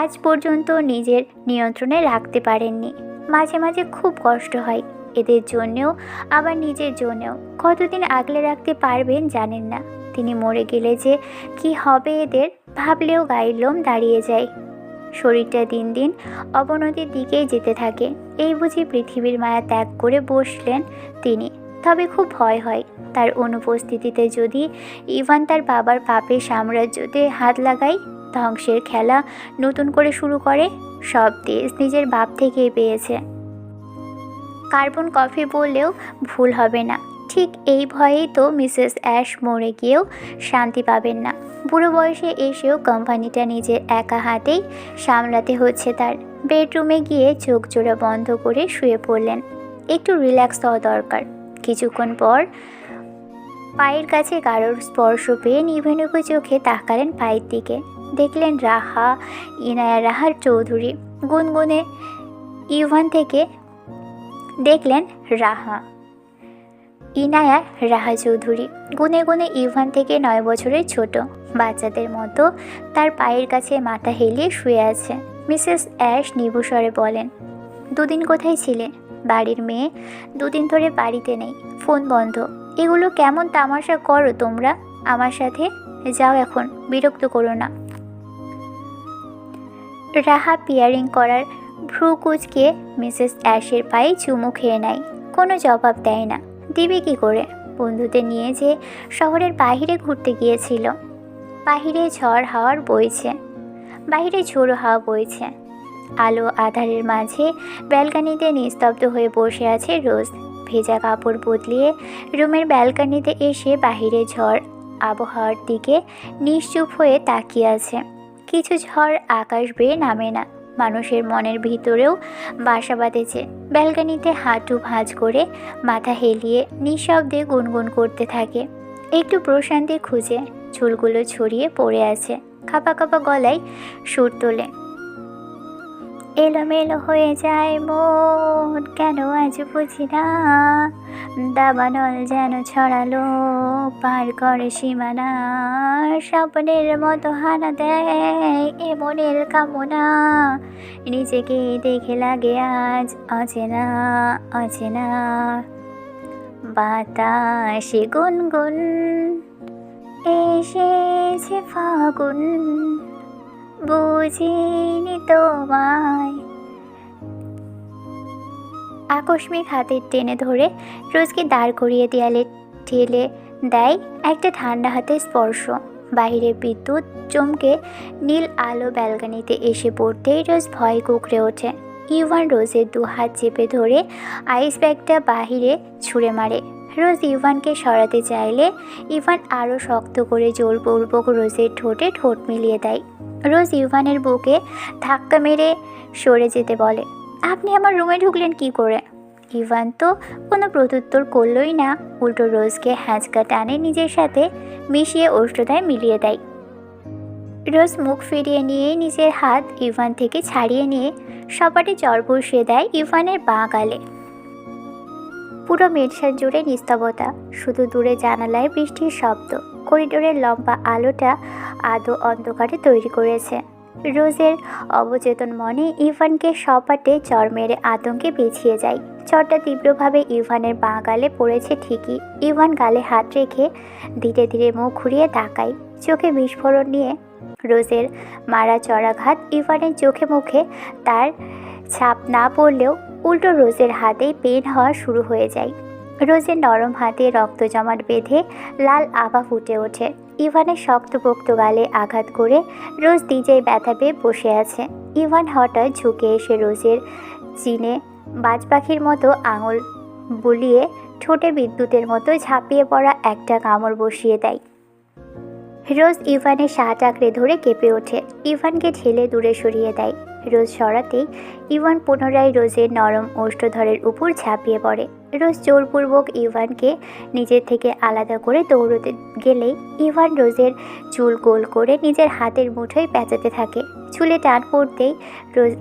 আজ পর্যন্ত নিজের নিয়ন্ত্রণে রাখতে পারেননি। মাঝে মাঝে খুব কষ্ট হয় এদের জন্যেও, আবার নিজের জন্যেও। কতদিন আগলে রাখতে পারবেন জানেন না। তিনি মরে গেলে যে কি হবে এদের ভাবলেও গায়ের লোম দাঁড়িয়ে যায়। শরীরটা দিন দিন অবনতির দিকেই যেতে থাকে। এই বুঝি পৃথিবীর মায়া ত্যাগ করে বসলেন তিনি। তবে খুব ভয় হয় তার অনুপস্থিতিতে যদি ইভান তার বাবার পাপের সাম্রাজ্যতে হাত লাগায়, ধ্বংসের খেলা নতুন করে শুরু করে। সব দেশ নিজের বাপ থেকেই পেয়েছে, কার্বন কফি বললেও ভুল হবে না। ঠিক এই ভয়েই তো মিসেস অ্যাশ মরে গিয়েও শান্তি পাবেন না। বুড়ো বয়সে এসেও কোম্পানিটা নিজের একা হাতেই সামলাতে হচ্ছে তার। বেডরুমে গিয়ে চোখ জোড়া বন্ধ করে শুয়ে পড়লেন। একটু রিল্যাক্স হওয়া দরকার। কিছুক্ষণ পর পায়ের কাছে কারোর স্পর্শ পেয়ে নিভেনুকো চোখে তাকালেন পায়ের দিকে। দেখলেন ইনায়া রাহার চৌধুরী। গুনগুনে ইভান থেকে দেখলেন ইনায়া রাহা চৌধুরী গুনে গুনে ইভান থেকে 9 বছরের ছোট বাচ্চাদের মতো তার পায়ের কাছে মাথা হেলিয়ে শুয়ে আছে। মিসেস অ্যাশ নিভুস্বরে বলেন, 2 দিন কোথায় ছিলে? বাড়ির মেয়ে, 2 দিন ধরে বাড়িতে নেই, ফোন বন্ধ। এগুলো কেমন তামাশা করো তোমরা আমার সাথে? যাও এখন, বিরক্ত করো না। রাহা পিয়ারিং করার ভ্রু কুচকে মিসেস অ্যাশের পায়ে চুমু খেয়ে নেয়। কোনো জবাব দেয় না। দিবে কী করে? বন্ধুদের নিয়ে যে শহরের বাহিরে ঘুরতে গিয়েছিল। বাহিরে ঝড়ো হাওয়া বইছে। আলো আধারের মাঝে ব্যালকানিতে নিস্তব্ধ হয়ে বসে আছে রোজ। ভেজা কাপড় বদলিয়ে রুমের ব্যালকানিতে এসে বাহিরে ঝড় আবহাওয়ার দিকে নিশ্চুপ হয়ে তাকিয়ে আছে। কিছু ঝড় আকাশ বেয়ে নামে না, মানুষের মনের ভিতরেও বাসা বাঁধেছে। ব্যালকানিতে হাঁটু ভাঁজ করে মাথা হেলিয়ে নিঃশব্দে গুনগুন করতে থাকে। একটু প্রশান্তি খুঁজে চুলগুলো ছড়িয়ে পড়ে আছে। কাঁপা কাঁপা গলায় সুর তোলে, এলোমেলো হয়ে যায় মন, কেন আজ বুঝি না। দাবানল যেন ছড়ালো, পার করে সীমানা। স্বপ্নের মতো হানা দেয় এ মনের কামনা। নিজেকে দেখে লাগে আজ অচেনা অচেনা। বাতাসে গুনগুন, এসেছে ফাগুন, বুঝিনি তোমায়। আকস্মিক হাতের টেনে ধরে রোজকে দাঁড় করিয়ে দেয়ালে ঠেলে দেয় একটা ঠান্ডা হাতের স্পর্শ। বাইরে বিদ্যুৎ চমকে নীল আলো ব্যালকনিতে এসে পড়তেই রোজ ভয় কুঁকড়ে ওঠে। ইভান রোজের দু হাত চেপে ধরে আইস ব্যাগটা বাহিরে ছুঁড়ে মারে। রোজ ইভানকে সরাতে চাইলে ইভান আরও শক্ত করে জোরপূর্বক রোজের ঠোঁটে ঠোঁট মিলিয়ে দেয়। রোজ ইভানের বুকে ধাক্কা মেরে সরে যেতে বলে, আপনি আমার রুমে ঢুকলেন কি করে? ইভান তো কোনো প্রত্যুত্তর করলই না, উল্টো রোজকে হ্যাঁচকা টানে নিজের সাথে মিশিয়ে ওষ্ঠদায় মিলিয়ে দেয়। রোজ মুখ ফিরিয়ে নিয়ে নিজের হাত ইভান থেকে ছাড়িয়ে নিয়ে সপাটে চড় বসিয়ে দেয় ইভানের বাঁ গালে। পুরো মেডসার জুড়ে নিস্তব্ধতা, শুধু দূরে জানালায় বৃষ্টির শব্দ। করিডোরের লম্বা আলোটা আদো অন্ধকারে তৈরি করেছে। রোজের অবচেতন মনে ইভানকে সপাটে চড় মেরে আতঙ্কে পিছিয়ে যায়। চড়টা তীব্রভাবে ইভানের বাঁ গালে পড়েছে ঠিকই। ইভান গালে হাত রেখে ধীরে ধীরে মুখ ঘুরিয়ে তাকায়, চোখে বিস্ফোরণ নিয়ে। রোজের মারা চড়াঘাত ইভানের চোখে মুখে তার ছাপ না পড়লেও উল্টো রোজের হাতেই পেন হওয়া শুরু হয়ে যায়। রোজের নরম হাতে রক্ত জমাট বেঁধে লাল আভা ফুটে ওঠে। ইভানের শক্তপোক্ত গালে আঘাত করে রোজ নিজেই ব্যথা পেয়ে বসে আছে। ইভান হঠাৎ ঝুঁকে এসে রোজের চিনে বাজ পাখির মতো আঙুল বুলিয়ে ঠোঁটে বিদ্যুতের মতো ঝাঁপিয়ে পড়া একটা কামড় বসিয়ে দেয়। রোজ ইভানের শার্ট আঁকড়ে ধরে কেঁপে ওঠে, ইভানকে ঠেলে দূরে সরিয়ে দেয়। রোজ সরাতেই ইভান পুনরায় রোজের নরম ওষ্ঠধরের উপর ঝাঁপিয়ে পড়ে। রোজ জোরপূর্বক ইভানকে নিজের থেকে আলাদা করে দৌড়তে গেলেই ইভান রোজের চুল গোল করে নিজের হাতের মুঠোয় পেঁচাতে থাকে। চুলে টান পড়তেই রোজ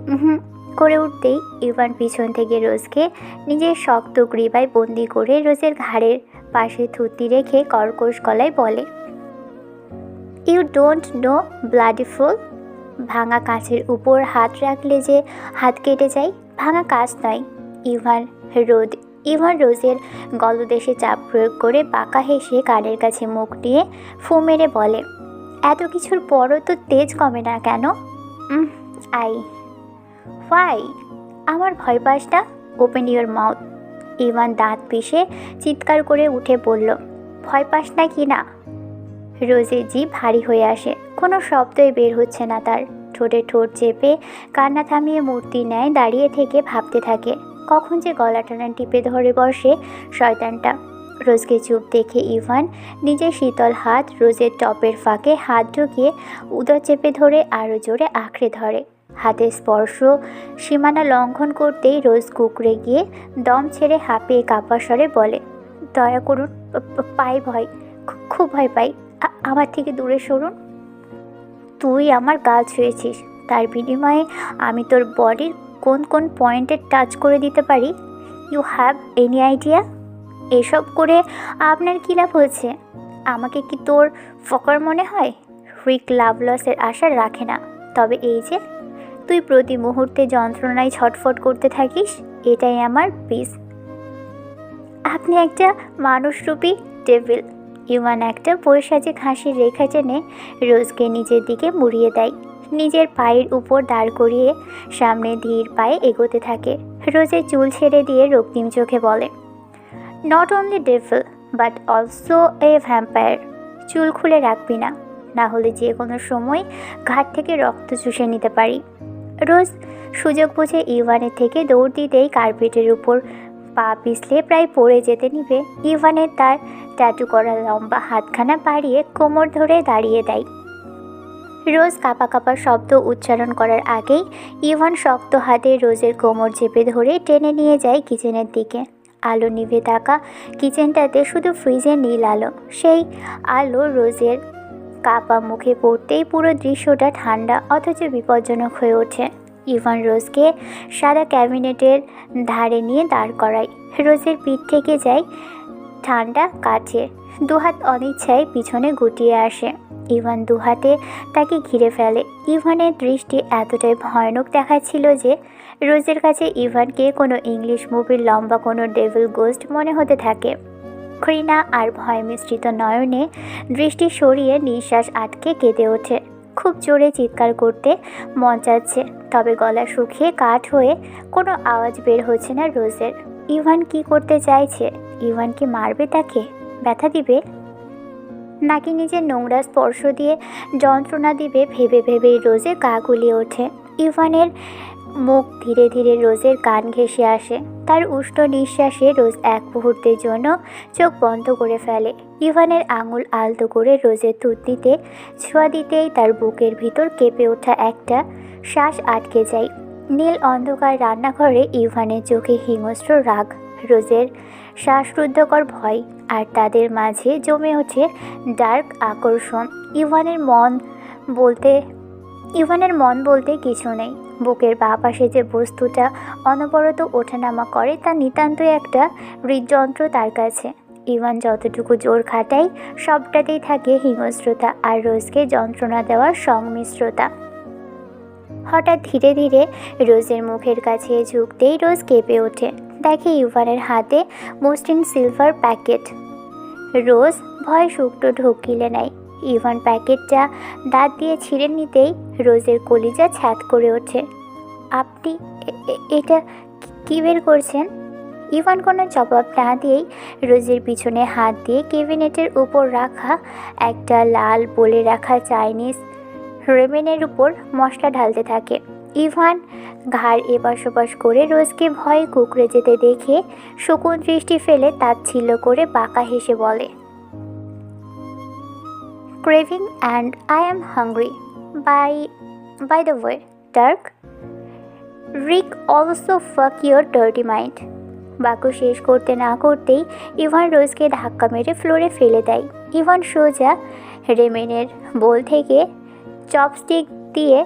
করে উঠতেই ইভান পিছন থেকে রোজকে নিজের শক্ত গ্রীবায় বন্দি করে রোজের ঘাড়ের পাশে থুতনি রেখে কর্কশ গলায় বলে, you don't know bloody fool. ভাঙা কাঁচের উপর হাত রাখলে যে হাত কেটে যায়, ভাঙা কাঁচ নয়। ইভান রোজের গলদেশে চাপ প্রয়োগ করে বাঁকা হেসে কানের কাছে মুখ নিয়ে ফু মেরে বলে, এত কিছুর পরও তো তেজ কমে না কেন? হোয়াই? আমার ভয় পাস না? Open your mouth. ইভান দাঁত পিষে চিৎকার করে উঠে বলল, ভয় পাস না কি না? রোজের জিভ ভারী হয়ে আসে, কোনো শব্দই বের হচ্ছে না তার। ঠোঁটে ঠোঁট চেপে কান্না থামিয়ে মূর্তি ন্যায় দাঁড়িয়ে থেকে ভাবতে থাকে, কখন যে গলা টানা টিপে ধরে বসে শয়তানটা। রোজকে চুপ দেখে ইভান নিজের শীতল হাত রোজের টপের ফাঁকে হাত ঢুকিয়ে উদর চেপে ধরে আরও জোরে আঁকড়ে ধরে। হাতের স্পর্শ সীমানা লঙ্ঘন করতেই রোজ কুঁকড়ে গিয়ে দম ছেড়ে হাঁপিয়ে কাঁপা স্বরে বলে, দয়া করুন, পাই ভয়, খুব ভয় পাই, আমার থেকে দূরে সরুন। তুই আমার গাল ছুঁয়েছিস, তার বিনিময়ে আমি তোর বডির কোন কোন পয়েন্টে টাচ করে দিতে পারি? You have any idea? এসব করে আপনার কী লাভ হচ্ছে? আমাকে কি তোর ফকার মনে হয়? রিক লাভ লসের আশা রাখে না, তবে এই যে তুই প্রতি মুহূর্তে যন্ত্রণায় ছটফট করতে থাকিস, এটাই আমার পিস। আপনি একটা মানুষরূপী ডেভিল। ইভান একটা বৈশাচিক হাসির রেখা টেনে রোজকে নিজের দিকে মুড়িয়ে দেয়। নিজের পায়ের উপর দাঁড় করিয়ে সামনে ধীর পায়ে এগোতে থাকে। রোজের চুল ছেড়ে দিয়ে রক্তিম চোখে বলে, not only devil but also a vampire. চুল খুলে রাখবি না, না হলে যে কোনো সময় ঘাট থেকে রক্ত চুষে নিতে পারি। রোজ সুযোগ বুঝে ইভানের থেকে দৌড় দিতেই কার্পেটের উপর পা পিছলে প্রায় পড়ে যেতে নিবে ইভানের তার ট্যাটু করা লম্বা হাতখানা বাড়িয়ে কোমর ধরে দাঁড়িয়ে দেয়। রোজ কাঁপা কাঁপা শব্দ উচ্চারণ করার আগেই ইভান শক্ত হাতে রোজের কোমর চেপে ধরে টেনে নিয়ে যায় কিচেনের দিকে। আলো নিভে থাকা কিচেনটাতে শুধু ফ্রিজের নীল আলো। সেই আলো রোজের কাপা মুখে পড়তেই পুরো দৃশ্যটা ঠান্ডা অথচ বিপজ্জনক হয়ে ওঠে। ইভান রোজকে সাদা ক্যাবিনেটের ধারে নিয়ে দাঁড় করায়। রোজের পিঠ থেকে যায় ঠান্ডা কাছে, দুহাত অনিচ্ছায় পিছনে গুটিয়ে আসে। ইভান দুহাতে তাকে ঘিরে ফেলে। ইভানের দৃষ্টি এতটাই ভয়ানক দেখাচ্ছিল যে রোজের কাছে ইভানকে কোনো ইংলিশ মুভির লম্বা কোনো ডেভিল গোস্ট মনে হতে থাকে। ঘৃণা আর ভয় মিশ্রিত নয়নে দৃষ্টি সরিয়ে নিঃশ্বাস আটকে কেঁদে ওঠে। খুব জোরে চিৎকার করতে মন চাচ্ছে, তবে গলা শুকিয়ে কাঠ হয়ে কোনো আওয়াজ বের হচ্ছে না রোজের। ইভান কি করতে চাইছে? ইভান কি মারবে তাকে? ব্যথা দিবে নাকি নিজের নোংরা স্পর্শ দিয়ে যন্ত্রণা দিবে ভেবে ভেবেই রোজের গা গুলিয়ে ওঠে। ইভানের মুখ ধীরে ধীরে রোজের কান ঘেঁষে আসে। তার উষ্ণ নিঃশ্বাসে রোজ এক মুহূর্তের জন্য চোখ বন্ধ করে ফেলে। ইভানের আঙুল আলতো করে রোজের থুতনিতে ছোঁয়া দিতেই তার বুকের ভিতর কেঁপে ওঠা একটা শ্বাস আটকে যায়। নীল অন্ধকার রান্নাঘরে ইভানের চোখে হিংস্র রাগ, রোজের শ্বাসরুদ্ধকর ভয়, আর তাদের মাঝে জমে ওঠে ডার্ক আকর্ষণ। ইভানের মন বলতে কিছু নেই। বুকের বাঁ পাশে যে বস্তুটা অনবরত ওঠানামা করে তা নিতান্তই একটা হৃদযন্ত্র তার কাছে। ইভান যতটুকু জোর খাটায় সবটাতেই থাকে হিংস্রতা আর রোজকে যন্ত্রণা দেওয়ার সংমিশ্রতা। হঠাৎ ধীরে ধীরে রোজের মুখের কাছে ঝুঁকতেই রোজ কেঁপে ওঠে। দেখে ইভানের হাতে মসৃণ সিলভার প্যাকেট। রোজ ভয় শুকনো ঢোকিলে নেয়। ইভান প্যাকেটটা দাঁত দিয়ে ছিঁড়ে নিতেই রোজের কলিজা ছ্যাঁত করে ওঠে। আপনি এটা কি বের করছেন? ইভান কোনো জবাব না দিয়েই রোজের পিছনে হাত দিয়ে ক্যাবিনেটের উপর রাখা একটা লাল বলে রাখা চাইনিজ রেমেনের উপর মশলা ঢালতে থাকে। ইভান ঘাড় এপাশ ওপাশ করে রোজকে ভয়ে কুঁকড়ে যেতে দেখে শকুন দৃষ্টি ফেলে তাচ্ছিল্য করে বাঁকা হেসে বলে, craving and I am hungry. By the way, Dark, Rick also fuck your dirty mind. বাক্য শেষ করতে না করতেই ইভান রোজকে ধাক্কা মেরে ফ্লোরে ফেলে দেয়। ইভান সোজা রেমেনের বোল থেকে চপস্টিক দিয়ে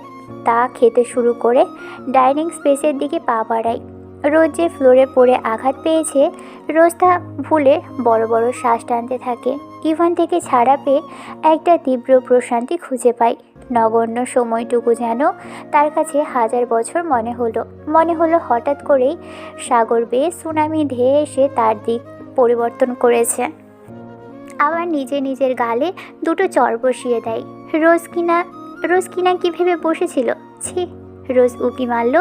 তা খেতে শুরু করে ডাইনিং স্পেসের দিকে পা বাড়ায়। রোজ যে ফ্লোরে পড়ে আঘাত পেয়েছে, রোজ তা ভুলে বড় বড় শ্বাস টানতে থাকে। ইভান থেকে ছাড়া পেয়ে একটা তীব্র প্রশান্তি খুঁজে পায়। নগণ্য সময়টুকু যেন তার কাছে 1000 বছর মনে হলো হঠাৎ করেই সাগর বেয়ে সুনামি ধেয়ে এসে তার দিক পরিবর্তন করেছে। আবার নিজের গালে দুটো চড় বসিয়ে দেয়। রোজ কিনা কি ভেবে বসেছিল? ছি! রোজ উকি মারল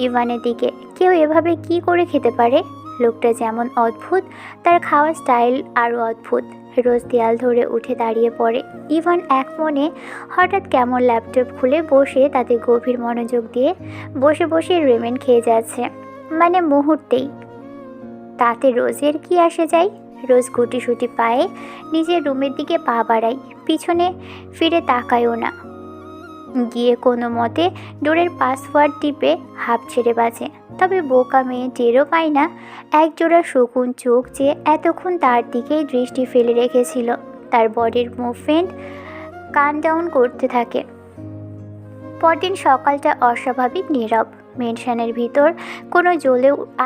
ইভানের দিকে। কেউ এভাবে কি করে খেতে পারে? লোকটা যেমন অদ্ভুত, তার খাওয়ার স্টাইল আরও অদ্ভুত। রোজ দেয়াল ধরে উঠে দাঁড়িয়ে পড়ে। ইভান এক মনে হঠাৎ কেমন ল্যাপটপ খুলে বসে তাতে গভীর মনোযোগ দিয়ে বসে রেমেন খেয়ে যাচ্ছে, মানে মুহূর্তেই। তাতে রোজের কি আসে যায়? রোজ গুটিসুটি পায়ে নিজের রুমের দিকে পা বাড়ায়, পিছনে ফিরে তাকায়ও না। গিয়ে কোনো মতে ডোরের পাসওয়ার্ড টিপে হাঁপ ছেড়ে বাঁচে। তবে বোকা মেয়ে টেরও পায় না একজোড়া শকুন চোখ যে এতক্ষণ তার দিকেই দৃষ্টি ফেলে রেখেছিল। তার বডির মুভমেন্ট কান ডাউন করতে থাকে। পরদিন সকালটা অস্বাভাবিক নীরব। মেনশনের ভিতর কোনো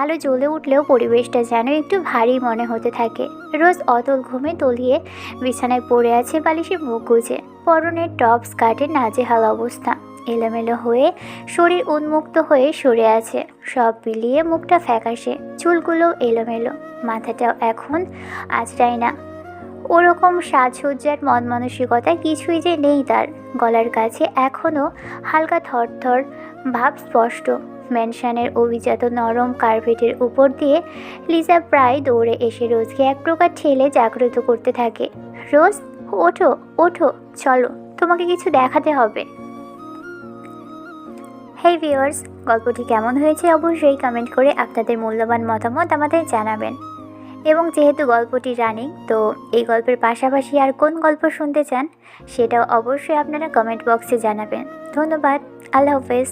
আলো জ্বলে উঠলেও পরিবেশটা যেন একটু ভারী মনে হতে থাকে। রোজ অতল ঘুমে তলিয়ে বিছানায় পড়ে আছে, বালিশে মুখ গুজে। পরনের টপ স্কার্টের নাজেহাল অবস্থা, এলোমেলো হয়ে শরীর উন্মুক্ত হয়ে সরে আছে। সব মিলিয়ে মুখটা ফ্যাকাশে, চুলগুলো এলোমেলো, মাথাটাও এখন আঁচড়ায় না। ওরকম সাজসজ্জার মন মানসিকতা কিছুই যে নেই তার। গলার কাছে এখনও হালকা থরথর ভাব স্পষ্ট। ম্যানশনের অভিজাত নরম কার্পেটের উপর দিয়ে লিজা প্রায় দৌড়ে এসে রোজকে এক প্রকার ঠেলে জাগ্রত করতে থাকে। রোজ, ওঠো ওঠো, চলো, তোমাকে কিছু দেখাতে হবে। হেই ভিউয়ার্স, গল্পটি কেমন হয়েছে অবশ্যই কমেন্ট করে আপনাদের মূল্যবান মতামত আমাদের জানাবেন। এবং যেহেতু গল্পটি রানিং, তো এই গল্পের পাশাপাশি আর কোন গল্প শুনতে চান সেটাও অবশ্যই আপনারা কমেন্ট বক্সে জানাবেন। ধন্যবাদ। আল্লাহ হাফেজ।